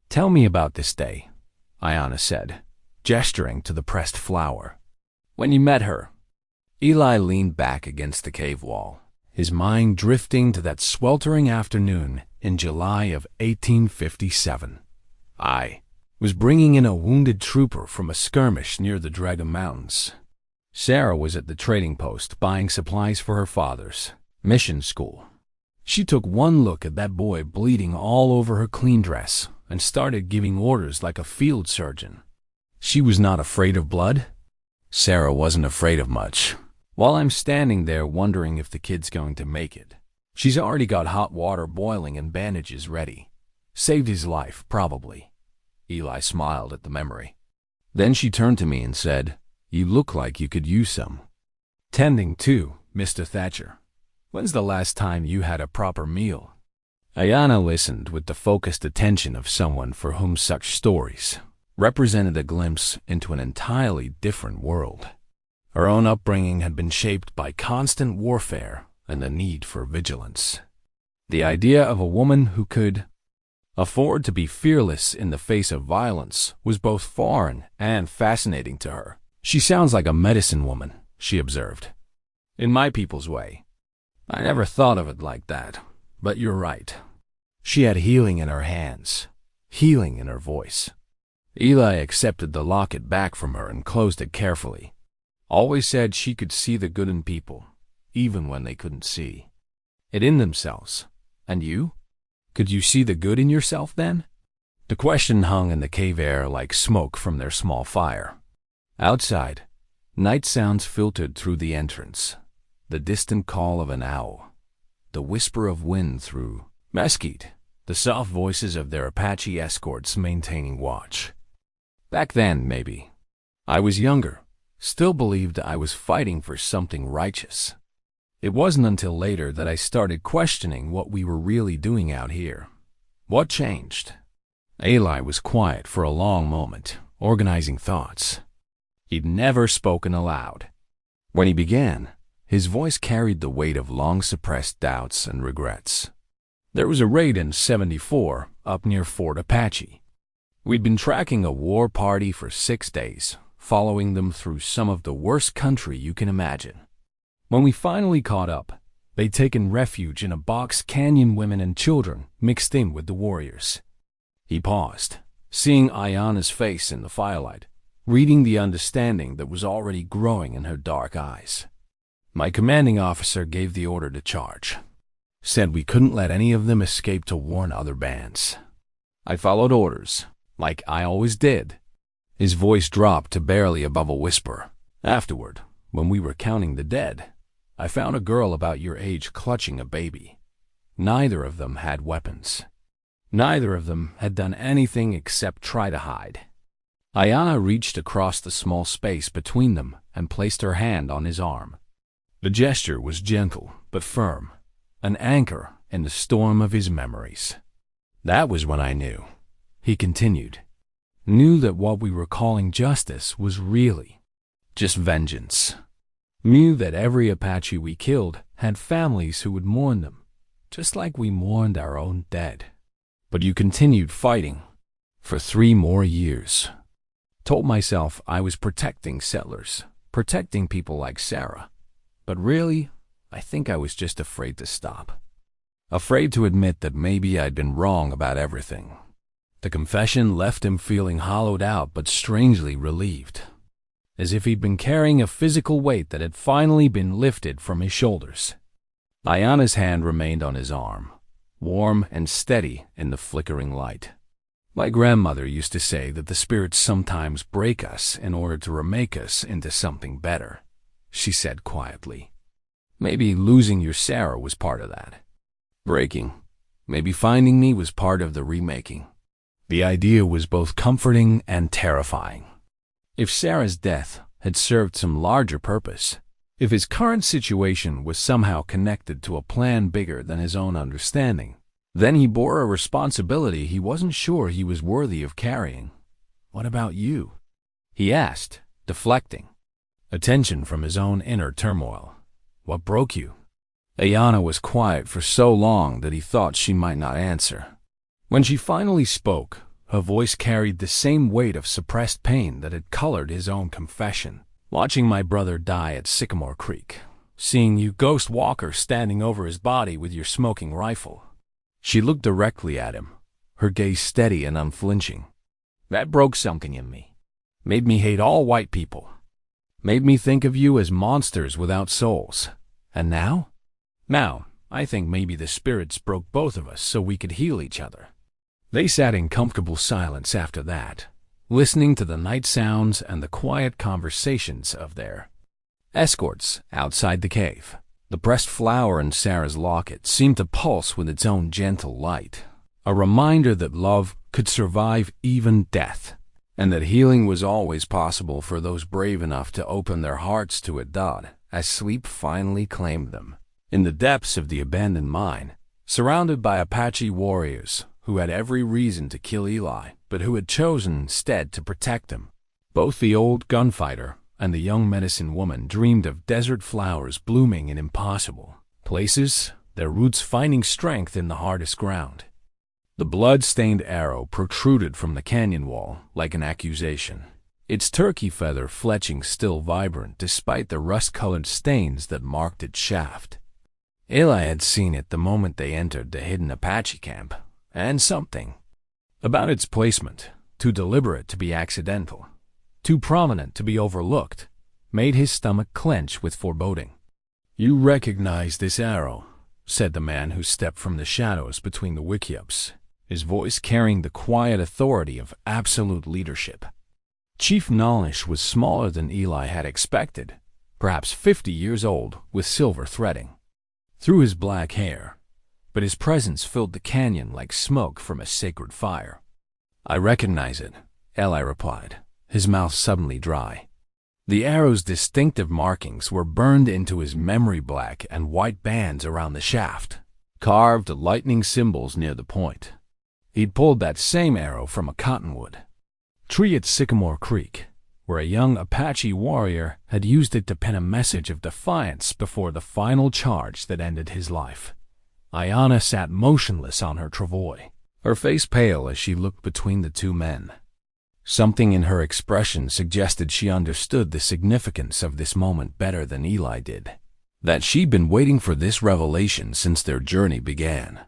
"Tell me about this day," Ayanna said, gesturing to the pressed flower. "When you met her." Eli leaned back against the cave wall, his mind drifting to that sweltering afternoon in July of 1857. I was bringing in a wounded trooper from a skirmish near the Dragon Mountains. Sarah was at the trading post buying supplies for her father's mission school. She took one look at that boy bleeding all over her clean dress and started giving orders like a field surgeon. She was not afraid of blood. Sarah wasn't afraid of much. While I'm standing there wondering if the kid's going to make it, she's already got hot water boiling and bandages ready. Saved his life, probably. Eli smiled at the memory. Then she turned to me and said, "You look like you could use some tending too, Mr. Thatcher. When's the last time you had a proper meal?" Ayanna listened with the focused attention of someone for whom such stories represented a glimpse into an entirely different world. Her own upbringing had been shaped by constant warfare and the need for vigilance. The idea of a woman who could afford to be fearless in the face of violence was both foreign and fascinating to her. "She sounds like a medicine woman," she observed. "In my people's way. I never thought of it like that, but you're right." She had healing in her hands, healing in her voice. Eli accepted the locket back from her and closed it carefully. Always said she could see the good in people, even when they couldn't see it in themselves. And you? Could you see the good in yourself then? The question hung in the cave air like smoke from their small fire. Outside, night sounds filtered through the entrance. The distant call of an owl, the whisper of wind through mesquite, the soft voices of their Apache escorts maintaining watch. Back then, maybe, I was younger, still believed I was fighting for something righteous. It wasn't until later that I started questioning what we were really doing out here. What changed? Eli was quiet for a long moment, organizing thoughts. He'd never spoken aloud. When he began, His voice carried the weight of long-suppressed doubts and regrets. There was a raid in '74 up near Fort Apache. We'd been tracking a war party for 6 days, following them through some of the worst country you can imagine. When we finally caught up, they'd taken refuge in a box canyon women and children mixed in with the warriors. He paused, seeing Ayana's face in the firelight, reading the understanding that was already growing in her dark eyes. My commanding officer gave the order to charge. Said we couldn't let any of them escape to warn other bands. I followed orders, like I always did. His voice dropped to barely above a whisper. Afterward, when we were counting the dead, I found a girl about your age clutching a baby. Neither of them had weapons. Neither of them had done anything except try to hide. Ayana reached across the small space between them and placed her hand on his arm. The gesture was gentle but firm, an anchor in the storm of his memories. That was when I knew, he continued, knew that what we were calling justice was really just vengeance. Knew that every Apache we killed had families who would mourn them, just like we mourned our own dead. But you continued fighting for 3 more years. Told myself I was protecting settlers, protecting people like Sarah. But really, I think I was just afraid to stop. Afraid to admit that maybe I'd been wrong about everything. The confession left him feeling hollowed out but strangely relieved, as if he'd been carrying a physical weight that had finally been lifted from his shoulders. Ayana's hand remained on his arm, warm and steady in the flickering light. My grandmother used to say that the spirits sometimes break us in order to remake us into something better, she said quietly. Maybe losing your Sarah was part of that. Breaking. Maybe finding me was part of the remaking. The idea was both comforting and terrifying. If Sarah's death had served some larger purpose, if his current situation was somehow connected to a plan bigger than his own understanding, then he bore a responsibility he wasn't sure he was worthy of carrying. What about you? He asked, deflecting attention from his own inner turmoil. What broke you? Ayana was quiet for so long that he thought she might not answer. When she finally spoke, her voice carried the same weight of suppressed pain that had colored his own confession. Watching my brother die at Sycamore Creek, seeing you ghost Walker standing over his body with your smoking rifle. She looked directly at him, her gaze steady and unflinching. That broke something in me. Made me hate all white people. Made me think of you as monsters without souls. And now? Now, I think maybe the spirits broke both of us so we could heal each other. They sat in comfortable silence after that, listening to the night sounds and the quiet conversations of their escorts outside the cave. The pressed flower in Sarah's locket seemed to pulse with its own gentle light, a reminder that love could survive even death, and that healing was always possible for those brave enough to open their hearts to it. As sleep finally claimed them. In the depths of the abandoned mine, surrounded by Apache warriors who had every reason to kill Eli, but who had chosen instead to protect him, both the old gunfighter and the young medicine woman dreamed of desert flowers blooming in impossible places, their roots finding strength in the hardest ground. The blood-stained arrow protruded from the canyon wall like an accusation, its turkey feather fletching still vibrant despite the rust-colored stains that marked its shaft. Eli had seen it the moment they entered the hidden Apache camp, and something about its placement, too deliberate to be accidental, too prominent to be overlooked, made his stomach clench with foreboding. You recognize this arrow, said the man who stepped from the shadows between the wickiups, his voice carrying the quiet authority of absolute leadership. Chief Nollish was smaller than Eli had expected, perhaps 50 years old, with silver threading through his black hair, but his presence filled the canyon like smoke from a sacred fire. I recognize it, Eli replied, his mouth suddenly dry. The arrow's distinctive markings were burned into his memory, black and white bands around the shaft, carved lightning symbols near the point. He'd pulled that same arrow from a cottonwood tree at Sycamore Creek, where a young Apache warrior had used it to pen a message of defiance before the final charge that ended his life. Ayanna sat motionless on her travois, her face pale as she looked between the two men. Something in her expression suggested she understood the significance of this moment better than Eli did, that she'd been waiting for this revelation since their journey began.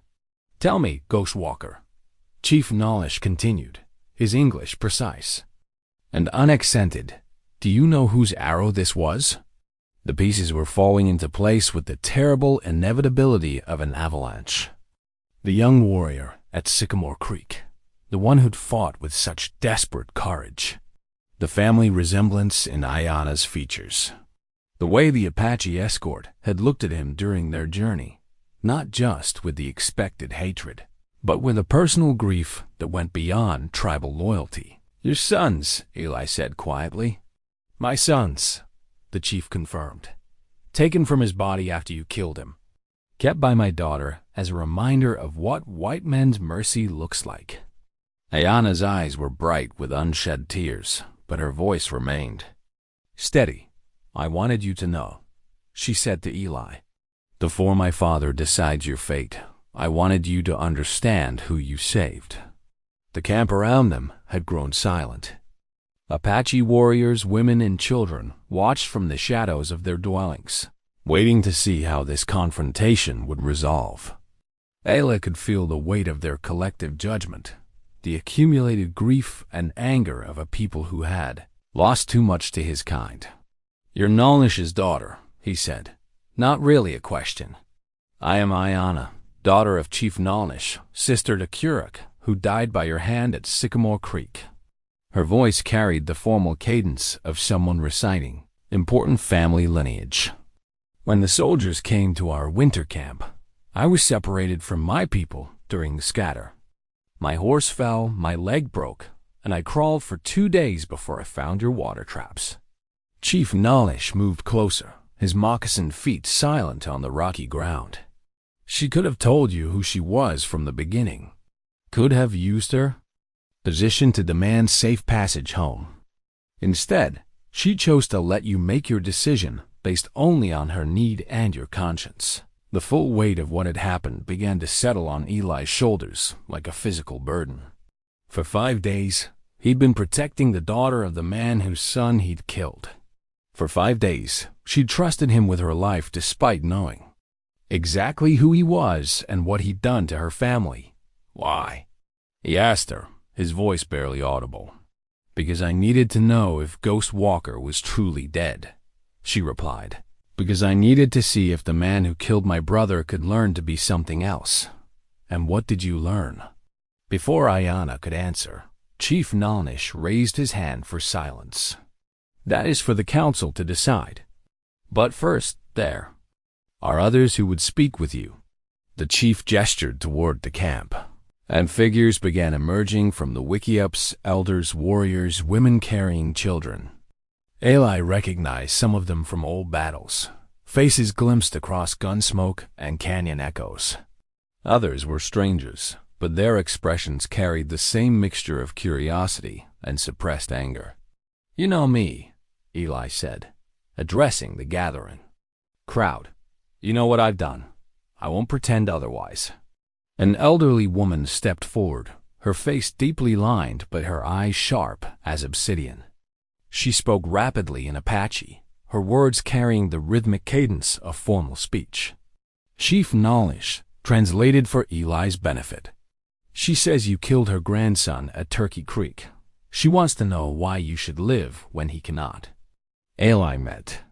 "Tell me, Ghost Walker," Chief Nalish continued, his English precise and unaccented, "do you know whose arrow this was?" The pieces were falling into place with the terrible inevitability of an avalanche. The young warrior at Sycamore Creek, the one who'd fought with such desperate courage. The family resemblance in Ayanna's features. The way the Apache escort had looked at him during their journey, not just with the expected hatred, but with a personal grief that went beyond tribal loyalty. "Your sons," Eli said quietly. "My sons," the chief confirmed. "Taken from his body after you killed him. Kept by my daughter as a reminder of what white men's mercy looks like." Ayanna's eyes were bright with unshed tears, but her voice remained steady. "I wanted you to know," she said to Eli. "Before my father decides your fate, I wanted you to understand who you saved." The camp around them had grown silent. Apache warriors, women, and children watched from the shadows of their dwellings, waiting to see how this confrontation would resolve. Eli could feel the weight of their collective judgment, the accumulated grief and anger of a people who had lost too much to his kind. "You're Nalish's daughter," he said. "Not really a question. I am Ayanna, daughter of Chief Nalish, sister to Kuruk, who died by your hand at Sycamore Creek." Her voice carried the formal cadence of someone reciting important family lineage. "When the soldiers came to our winter camp, I was separated from my people during the scatter. My horse fell, my leg broke, and I crawled for 2 days before I found your water traps." Chief Nalish moved closer, his moccasined feet silent on the rocky ground. "She could have told you who she was from the beginning. Could have used her position to demand safe passage home. Instead, she chose to let you make your decision based only on her need and your conscience." The full weight of what had happened began to settle on Eli's shoulders like a physical burden. For 5 days, he'd been protecting the daughter of the man whose son he'd killed. For 5 days, she'd trusted him with her life despite knowing exactly who he was and what he'd done to her family. "Why?" he asked her, his voice barely audible. "Because I needed to know if Ghost Walker was truly dead," she replied. "Because I needed to see if the man who killed my brother could learn to be something else." "And what did you learn?" Before Ayanna could answer, Chief Nalish raised his hand for silence. "That is for the council to decide. But first, there are others who would speak with you." The chief gestured toward the camp, and figures began emerging from the wickiups, elders, warriors, women carrying children. Eli recognized some of them from old battles, faces glimpsed across gun smoke and canyon echoes. Others were strangers, but their expressions carried the same mixture of curiosity and suppressed anger. "You know me," Eli said, addressing the gathering crowd. "You know what I've done. I won't pretend otherwise." An elderly woman stepped forward, her face deeply lined but her eyes sharp as obsidian. She spoke rapidly in Apache, her words carrying the rhythmic cadence of formal speech. Chief Nalish translated for Eli's benefit. "She says you killed her grandson at Turkey Creek. She wants to know why you should live when he cannot." Eli met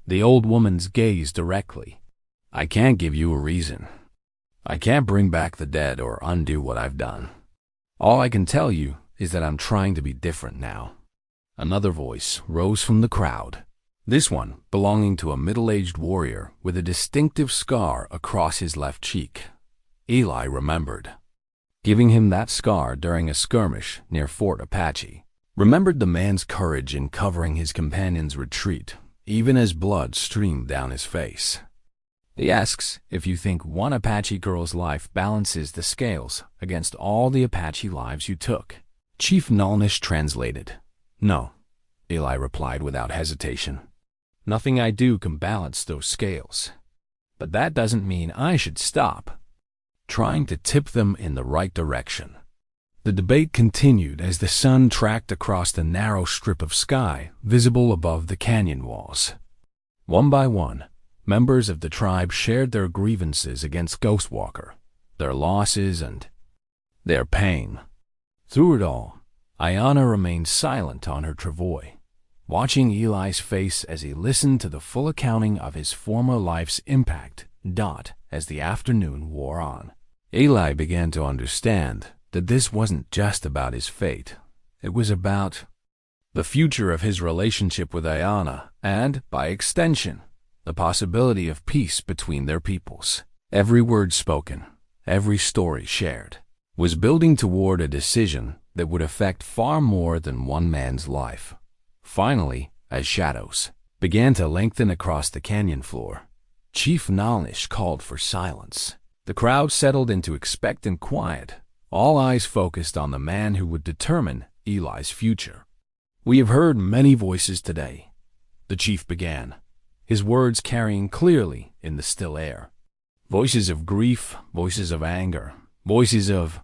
the old woman's gaze directly. "I can't give you a reason. I can't bring back the dead or undo what I've done. All I can tell you is that I'm trying to be different now." Another voice rose from the crowd, this one belonging to a middle-aged warrior with a distinctive scar across his left cheek. Eli remembered giving him that scar during a skirmish near Fort Apache, remembered the man's courage in covering his companion's retreat, even as blood streamed down his face. He asks if you think one Apache girl's life balances the scales against all the Apache lives you took. Chief Nalish translated. "No, Eli replied without hesitation. "Nothing I do can balance those scales. But that doesn't mean I should stop trying to tip them in the right direction." The debate continued as the sun tracked across the narrow strip of sky visible above the canyon walls. One by one, members of the tribe shared their grievances against Ghostwalker, their losses and their pain. Through it all, Ayanna remained silent on her travois, watching Eli's face as he listened to the full accounting of his former life's impact. As the afternoon wore on, Eli began to understand that this wasn't just about his fate. It was about the future of his relationship with Ayanna and, by extension, the possibility of peace between their peoples. Every word spoken, every story shared, was building toward a decision that would affect far more than one man's life. Finally, as shadows began to lengthen across the canyon floor, Chief Nalnish called for silence. The crowd settled into expectant quiet, all eyes focused on the man who would determine Eli's future. "We have heard many voices today," the chief began, his words carrying clearly in the still air. "Voices of grief, voices of anger, voices of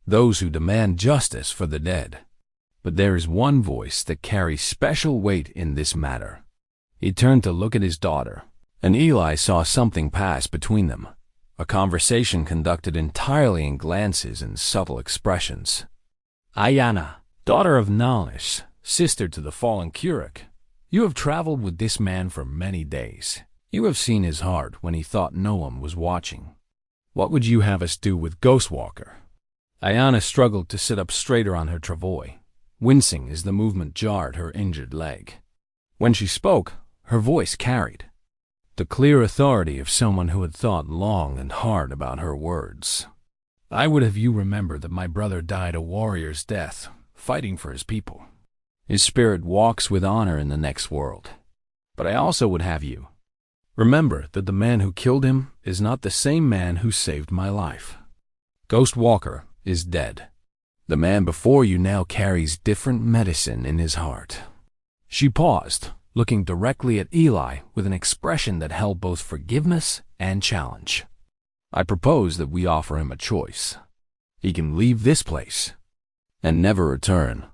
those who demand justice for the dead. But there is one voice that carries special weight in this matter." He turned to look at his daughter, and Eli saw something pass between them, a conversation conducted entirely in glances and subtle expressions. "Ayanna, daughter of Nalnish, sister to the fallen Curach, you have traveled with this man for many days. You have seen his heart when he thought no one was watching. What would you have us do with Ghostwalker?" Ayanna struggled to sit up straighter on her travois, wincing as the movement jarred her injured leg. When she spoke, her voice carried the clear authority of someone who had thought long and hard about her words. "I would have you remember that my brother died a warrior's death, fighting for his people. His spirit walks with honor in the next world. But I also would have you remember that the man who killed him is not the same man who saved my life. Ghostwalker is dead. The man before you now carries different medicine in his heart." She paused, looking directly at Eli with an expression that held both forgiveness and challenge. "I propose that we offer him a choice. He can leave this place and never return,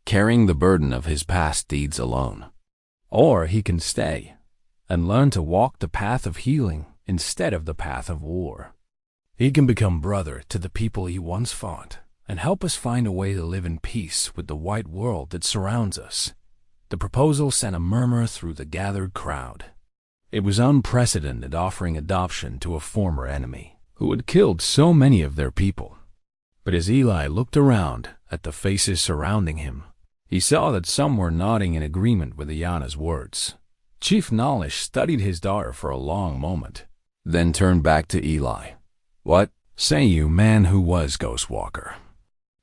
carrying the burden of his past deeds alone. Or he can stay and learn to walk the path of healing instead of the path of war. He can become brother to the people he once fought and help us find a way to live in peace with the white world that surrounds us." The proposal sent a murmur through the gathered crowd. It was unprecedented, offering adoption to a former enemy who had killed so many of their people. But as Eli looked around at the faces surrounding him, he saw that some were nodding in agreement with Ayanna's words. Chief Nalnish studied his daughter for a long moment, then turned back to Eli. "What say you, man who was Ghostwalker?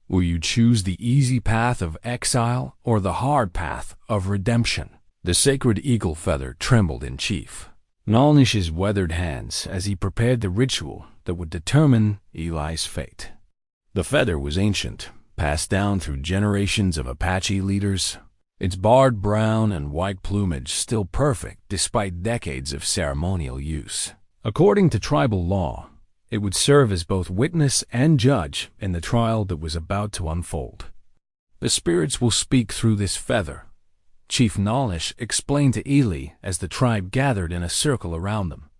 Will you choose the easy path of exile or the hard path of redemption?" The sacred eagle feather trembled in Chief Nalnish's weathered hands as he prepared the ritual that would determine Eli's fate. The feather was ancient, passed down through generations of Apache leaders, its barred brown and white plumage still perfect despite decades of ceremonial use. According to tribal law, it would serve as both witness and judge in the trial that was about to unfold. "The spirits will speak through this feather," Chief Nalnish explained to Eli as the tribe gathered in a circle around them.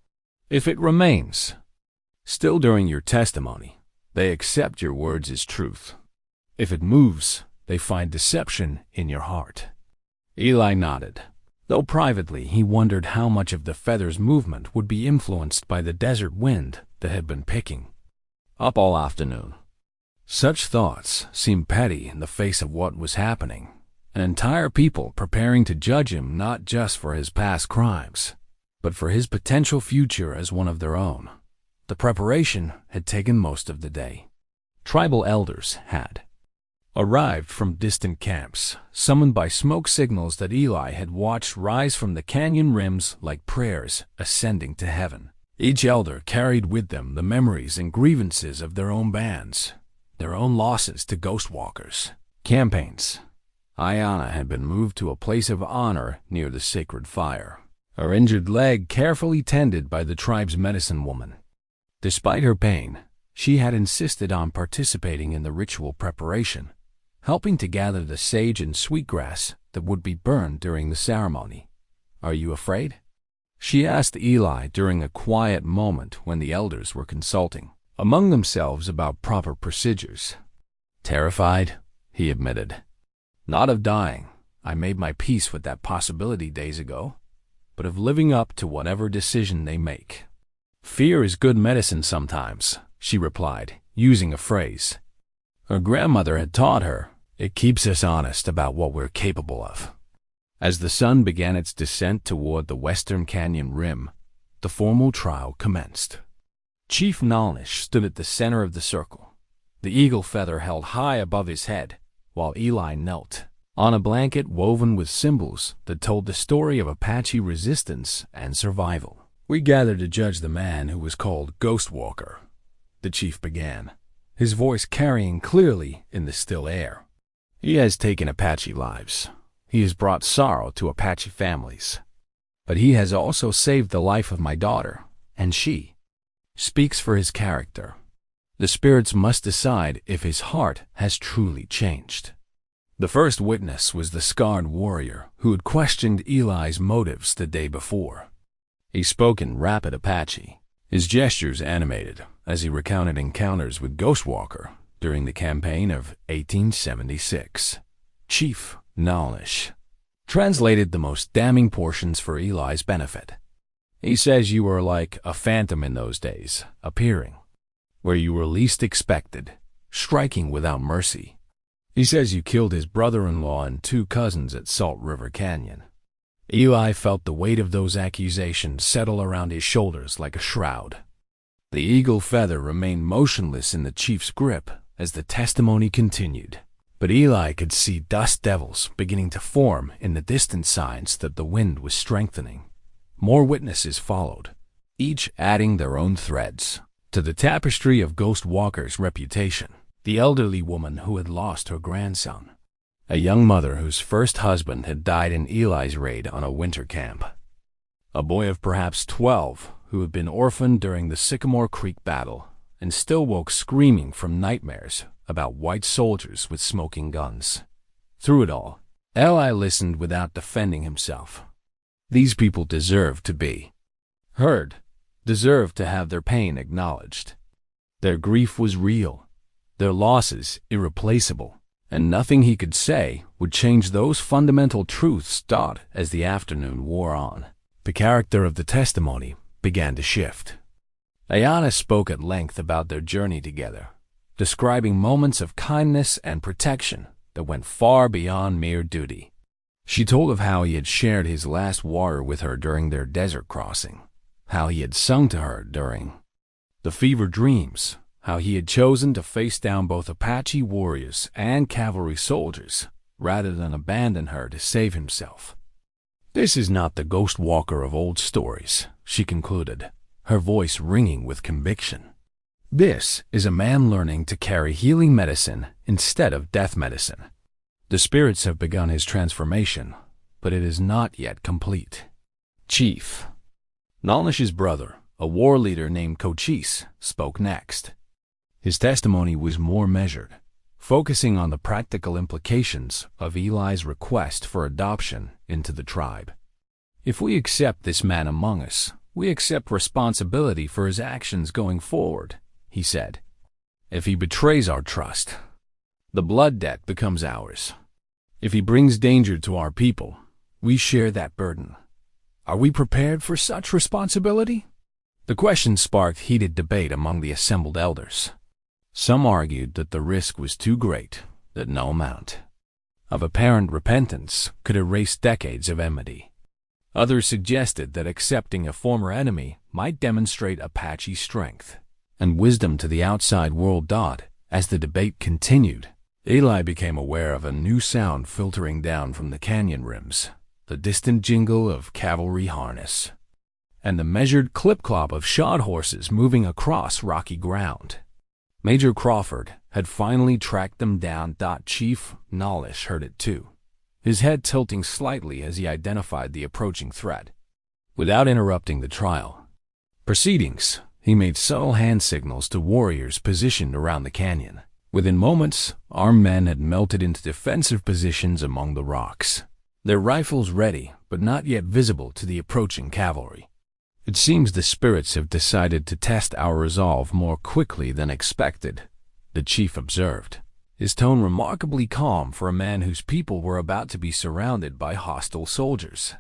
"If it remains still during your testimony, they accept your words as truth. If it moves, they find deception in your heart." Eli nodded, though privately he wondered how much of the feather's movement would be influenced by the desert wind that had been picking up all afternoon. Such thoughts seemed petty in the face of what was happening. An entire people preparing to judge him not just for his past crimes, but for his potential future as one of their own. The preparation had taken most of the day. Tribal elders had arrived from distant camps, summoned by smoke signals that Eli had watched rise from the canyon rims like prayers ascending to heaven. Each elder carried with them the memories and grievances of their own bands, their own losses to Ghostwalkers, campaigns, Ayanna had been moved to a place of honor near the sacred fire, her injured leg carefully tended by the tribe's medicine woman. Despite her pain, she had insisted on participating in the ritual preparation, helping to gather the sage and sweetgrass that would be burned during the ceremony. "Are you afraid?" she asked Eli during a quiet moment when the elders were consulting among themselves about proper procedures. "Terrified," he admitted. "Not of dying. I made my peace with that possibility days ago, but of living up to whatever decision they make." "Fear is good medicine sometimes," she replied, using a phrase her grandmother had taught her. "It keeps us honest about what we're capable of." As the sun began its descent toward the western canyon rim, the formal trial commenced. Chief Nalnish stood at the center of the circle, the eagle feather held high above his head, while Eli knelt on a blanket woven with symbols that told the story of Apache resistance and survival. "We gathered to judge the man who was called Ghost Walker," the chief began, his voice carrying clearly in the still air. "He has taken Apache lives. He has brought sorrow to Apache families. But he has also saved the life of my daughter, and she speaks for his character. The spirits must decide if his heart has truly changed." The first witness was the scarred warrior who had questioned Eli's motives the day before. He spoke in rapid Apache, his gestures animated as he recounted encounters with Ghost Walker during the campaign of 1876. Chief Nalnish translated the most damning portions for Eli's benefit. "He says you were like a phantom in those days, appearing where you were least expected, striking without mercy. He says you killed his brother-in-law and 2 cousins at Salt River Canyon." Eli felt the weight of those accusations settle around his shoulders like a shroud. The eagle feather remained motionless in the chief's grip as the testimony continued, but Eli could see dust devils beginning to form in the distant signs that the wind was strengthening. More witnesses followed, each adding their own threads to the tapestry of Ghost Walker's reputation. The elderly woman who had lost her grandson, a young mother whose first husband had died in Eli's raid on a winter camp, a boy of perhaps 12 who had been orphaned during the Sycamore Creek battle and still woke screaming from nightmares about white soldiers with smoking guns. Through it all, Eli listened without defending himself. These people deserved to be heard, deserved to have their pain acknowledged. Their grief was real, their losses irreplaceable, and nothing he could say would change those fundamental truths taught as the afternoon wore on. The character of the testimony began to shift. Ayanna spoke at length about their journey together, describing moments of kindness and protection that went far beyond mere duty. She told of how he had shared his last water with her during their desert crossing, how he had sung to her during the fever dreams, how he had chosen to face down both Apache warriors and cavalry soldiers rather than abandon her to save himself. "This is not the Ghost Walker of old stories," she concluded, her voice ringing with conviction. "This is a man learning to carry healing medicine instead of death medicine. The spirits have begun his transformation, but it is not yet complete." Chief Nalnish's brother, a war leader named Cochise, spoke next. His testimony was more measured, focusing on the practical implications of Eli's request for adoption into the tribe. "If we accept this man among us, we accept responsibility for his actions going forward," he said. "If he betrays our trust, the blood debt becomes ours. If he brings danger to our people, we share that burden. Are we prepared for such responsibility?" The question sparked heated debate among the assembled elders. Some argued that the risk was too great, that no amount of apparent repentance could erase decades of enmity. Others suggested that accepting a former enemy might demonstrate Apache strength and wisdom to the outside world. As the debate continued, Eli became aware of a new sound filtering down from the canyon rims, the distant jingle of cavalry harness, and the measured clip-clop of shod horses moving across rocky ground. Major Crawford had finally tracked them down. Chief Nalnish heard it too, his head tilting slightly as he identified the approaching threat. Without interrupting the trial proceedings, he made subtle hand signals to warriors positioned around the canyon. Within moments, armed men had melted into defensive positions among the rocks, their rifles ready but not yet visible to the approaching cavalry. It seems the spirits have decided to test our resolve more quickly than expected, the chief observed, his tone remarkably calm for a man whose people were about to be surrounded by hostile soldiers.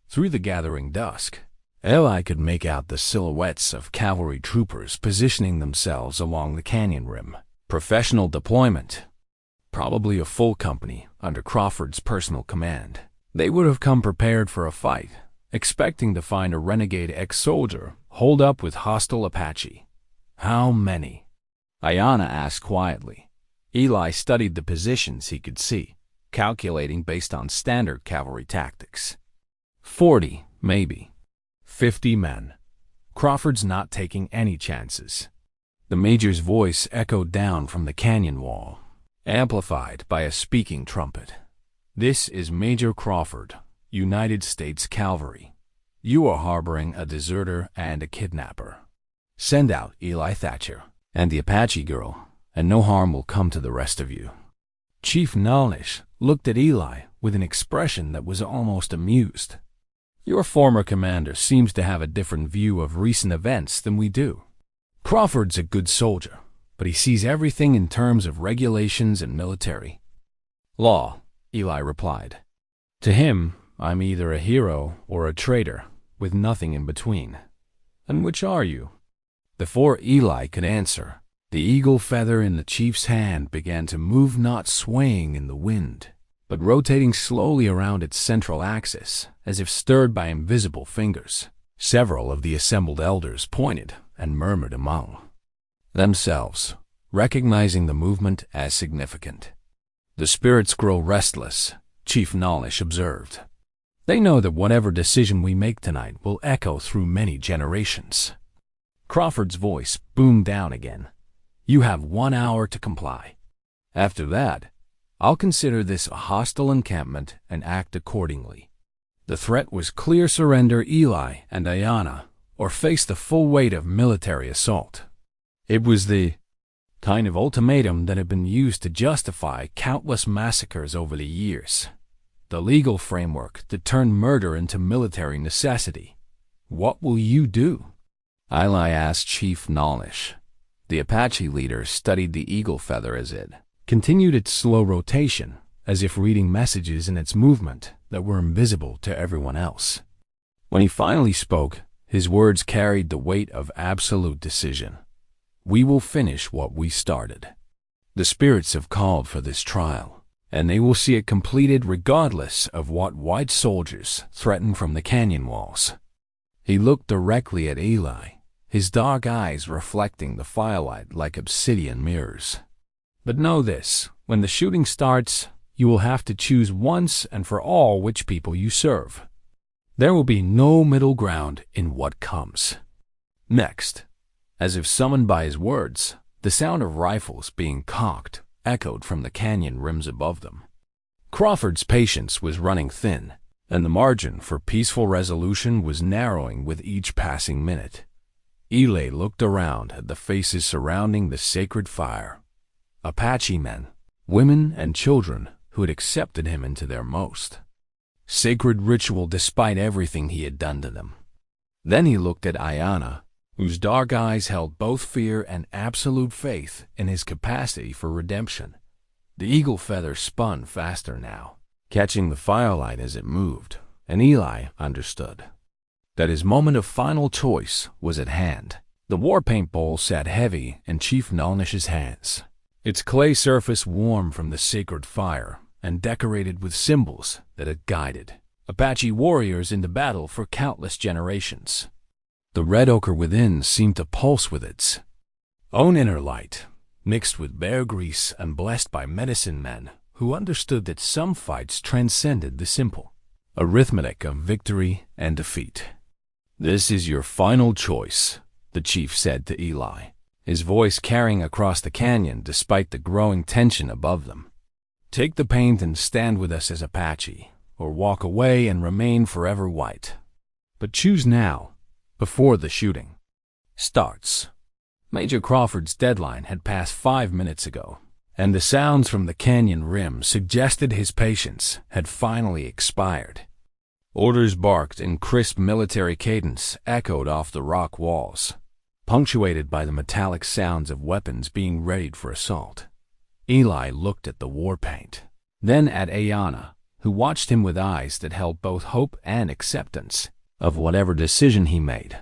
Through the gathering dusk, Eli could make out the silhouettes of cavalry troopers positioning themselves along the canyon rim. Professional deployment. Probably a full company under Crawford's personal command. They would have come prepared for a fight, expecting to find a renegade ex-soldier holed up with hostile Apache. How many? Ayanna asked quietly. Eli studied the positions he could see, calculating based on standard cavalry tactics. 40, maybe. 50 men. Crawford's not taking any chances. The major's voice echoed down from the canyon wall, amplified by a speaking trumpet. This is Major Crawford, United States Cavalry. You are harboring a deserter and a kidnapper. Send out Eli Thatcher and the Apache girl, and no harm will come to the rest of you. Chief Nalnish looked at Eli with an expression that was almost amused. Your former commander seems to have a different view of recent events than we do. Crawford's a good soldier, but he sees everything in terms of regulations and military law, Eli replied. To him, I'm either a hero or a traitor, with nothing in between. And which are you? Before Eli could answer, the eagle feather in the chief's hand began to move, not swaying in the wind, but rotating slowly around its central axis, as if stirred by invisible fingers. Several of the assembled elders pointed and murmured among themselves, recognizing the movement as significant. The spirits grow restless, Chief Nalnish observed. They know that whatever decision we make tonight will echo through many generations. Crawford's voice boomed down again. You have 1 hour to comply. After that, I'll consider this a hostile encampment and act accordingly. The threat was clear: surrender Eli and Ayanna, or face the full weight of military assault. It was the kind of ultimatum that had been used to justify countless massacres over the years. The legal framework that turned murder into military necessity. What will you do? Eli asked Chief Nalnish. The Apache leader studied the eagle feather as it continued its slow rotation, as if reading messages in its movement that were invisible to everyone else. When he finally spoke, his words carried the weight of absolute decision. We will finish what we started. The spirits have called for this trial, and they will see it completed regardless of what white soldiers threaten from the canyon walls. He looked directly at Eli, his dark eyes reflecting the firelight like obsidian mirrors. But know this, when the shooting starts, you will have to choose once and for all which people you serve. There will be no middle ground in what comes. Next, as if summoned by his words, the sound of rifles being cocked echoed from the canyon rims above them. Crawford's patience was running thin, and the margin for peaceful resolution was narrowing with each passing minute. Eli looked around at the faces surrounding the sacred fire. Apache men, women, and children who had accepted him into their most sacred ritual despite everything he had done to them. Then he looked at Ayanna, whose dark eyes held both fear and absolute faith in his capacity for redemption. The eagle feather spun faster now, catching the firelight as it moved, and Eli understood that his moment of final choice was at hand. The war paint bowl sat heavy in Chief Nalnish's hands, its clay surface warm from the sacred fire and decorated with symbols that had guided Apache warriors into battle for countless generations. The red ochre within seemed to pulse with its own inner light, mixed with bear grease and blessed by medicine men who understood that some fights transcended the simple arithmetic of victory and defeat. This is your final choice, the chief said to Eli, his voice carrying across the canyon despite the growing tension above them. Take the paint and stand with us as Apache, or walk away and remain forever white. But choose now, before the shooting starts. Major Crawford's deadline had passed 5 minutes ago, and the sounds from the canyon rim suggested his patience had finally expired. Orders barked in crisp military cadence echoed off the rock walls, punctuated by the metallic sounds of weapons being readied for assault. Eli looked at the war paint, then at Ayanna, who watched him with eyes that held both hope and acceptance of whatever decision he made.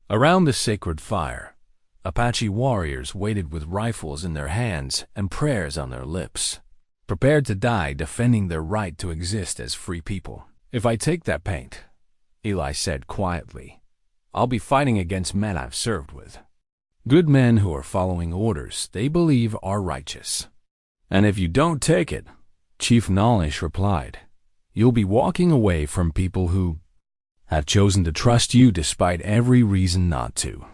Around the sacred fire, Apache warriors waited with rifles in their hands and prayers on their lips, prepared to die defending their right to exist as free people. "If I take that paint," Eli said quietly, "I'll be fighting against men I've served with. Good men who are following orders they believe are righteous. And if you don't take it," Chief Nalish replied, "you'll be walking away from people who have chosen to trust you despite every reason not to."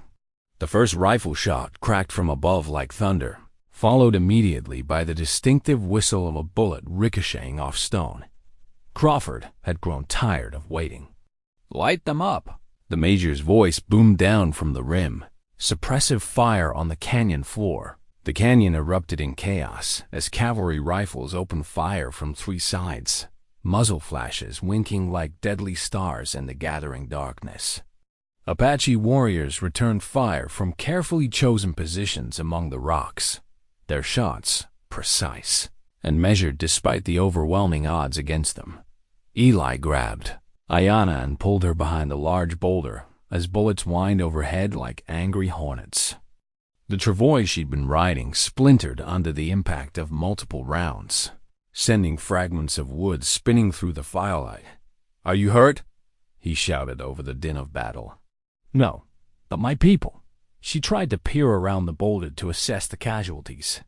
The first rifle shot cracked from above like thunder, followed immediately by the distinctive whistle of a bullet ricocheting off stone. Crawford had grown tired of waiting. "Light them up!" The major's voice boomed down from the rim. Suppressive fire on the canyon floor. The canyon erupted in chaos as cavalry rifles opened fire from 3 sides, muzzle flashes winking like deadly stars in the gathering darkness. Apache warriors returned fire from carefully chosen positions among the rocks, their shots precise and measured despite the overwhelming odds against them. Eli grabbed Ayanna and pulled her behind a large boulder as bullets whined overhead like angry hornets. The travois she'd been riding splintered under the impact of multiple rounds, sending fragments of wood spinning through the firelight. "Are you hurt?" he shouted over the din of battle. "No, but my people." She tried to peer around the boulder to assess the casualties,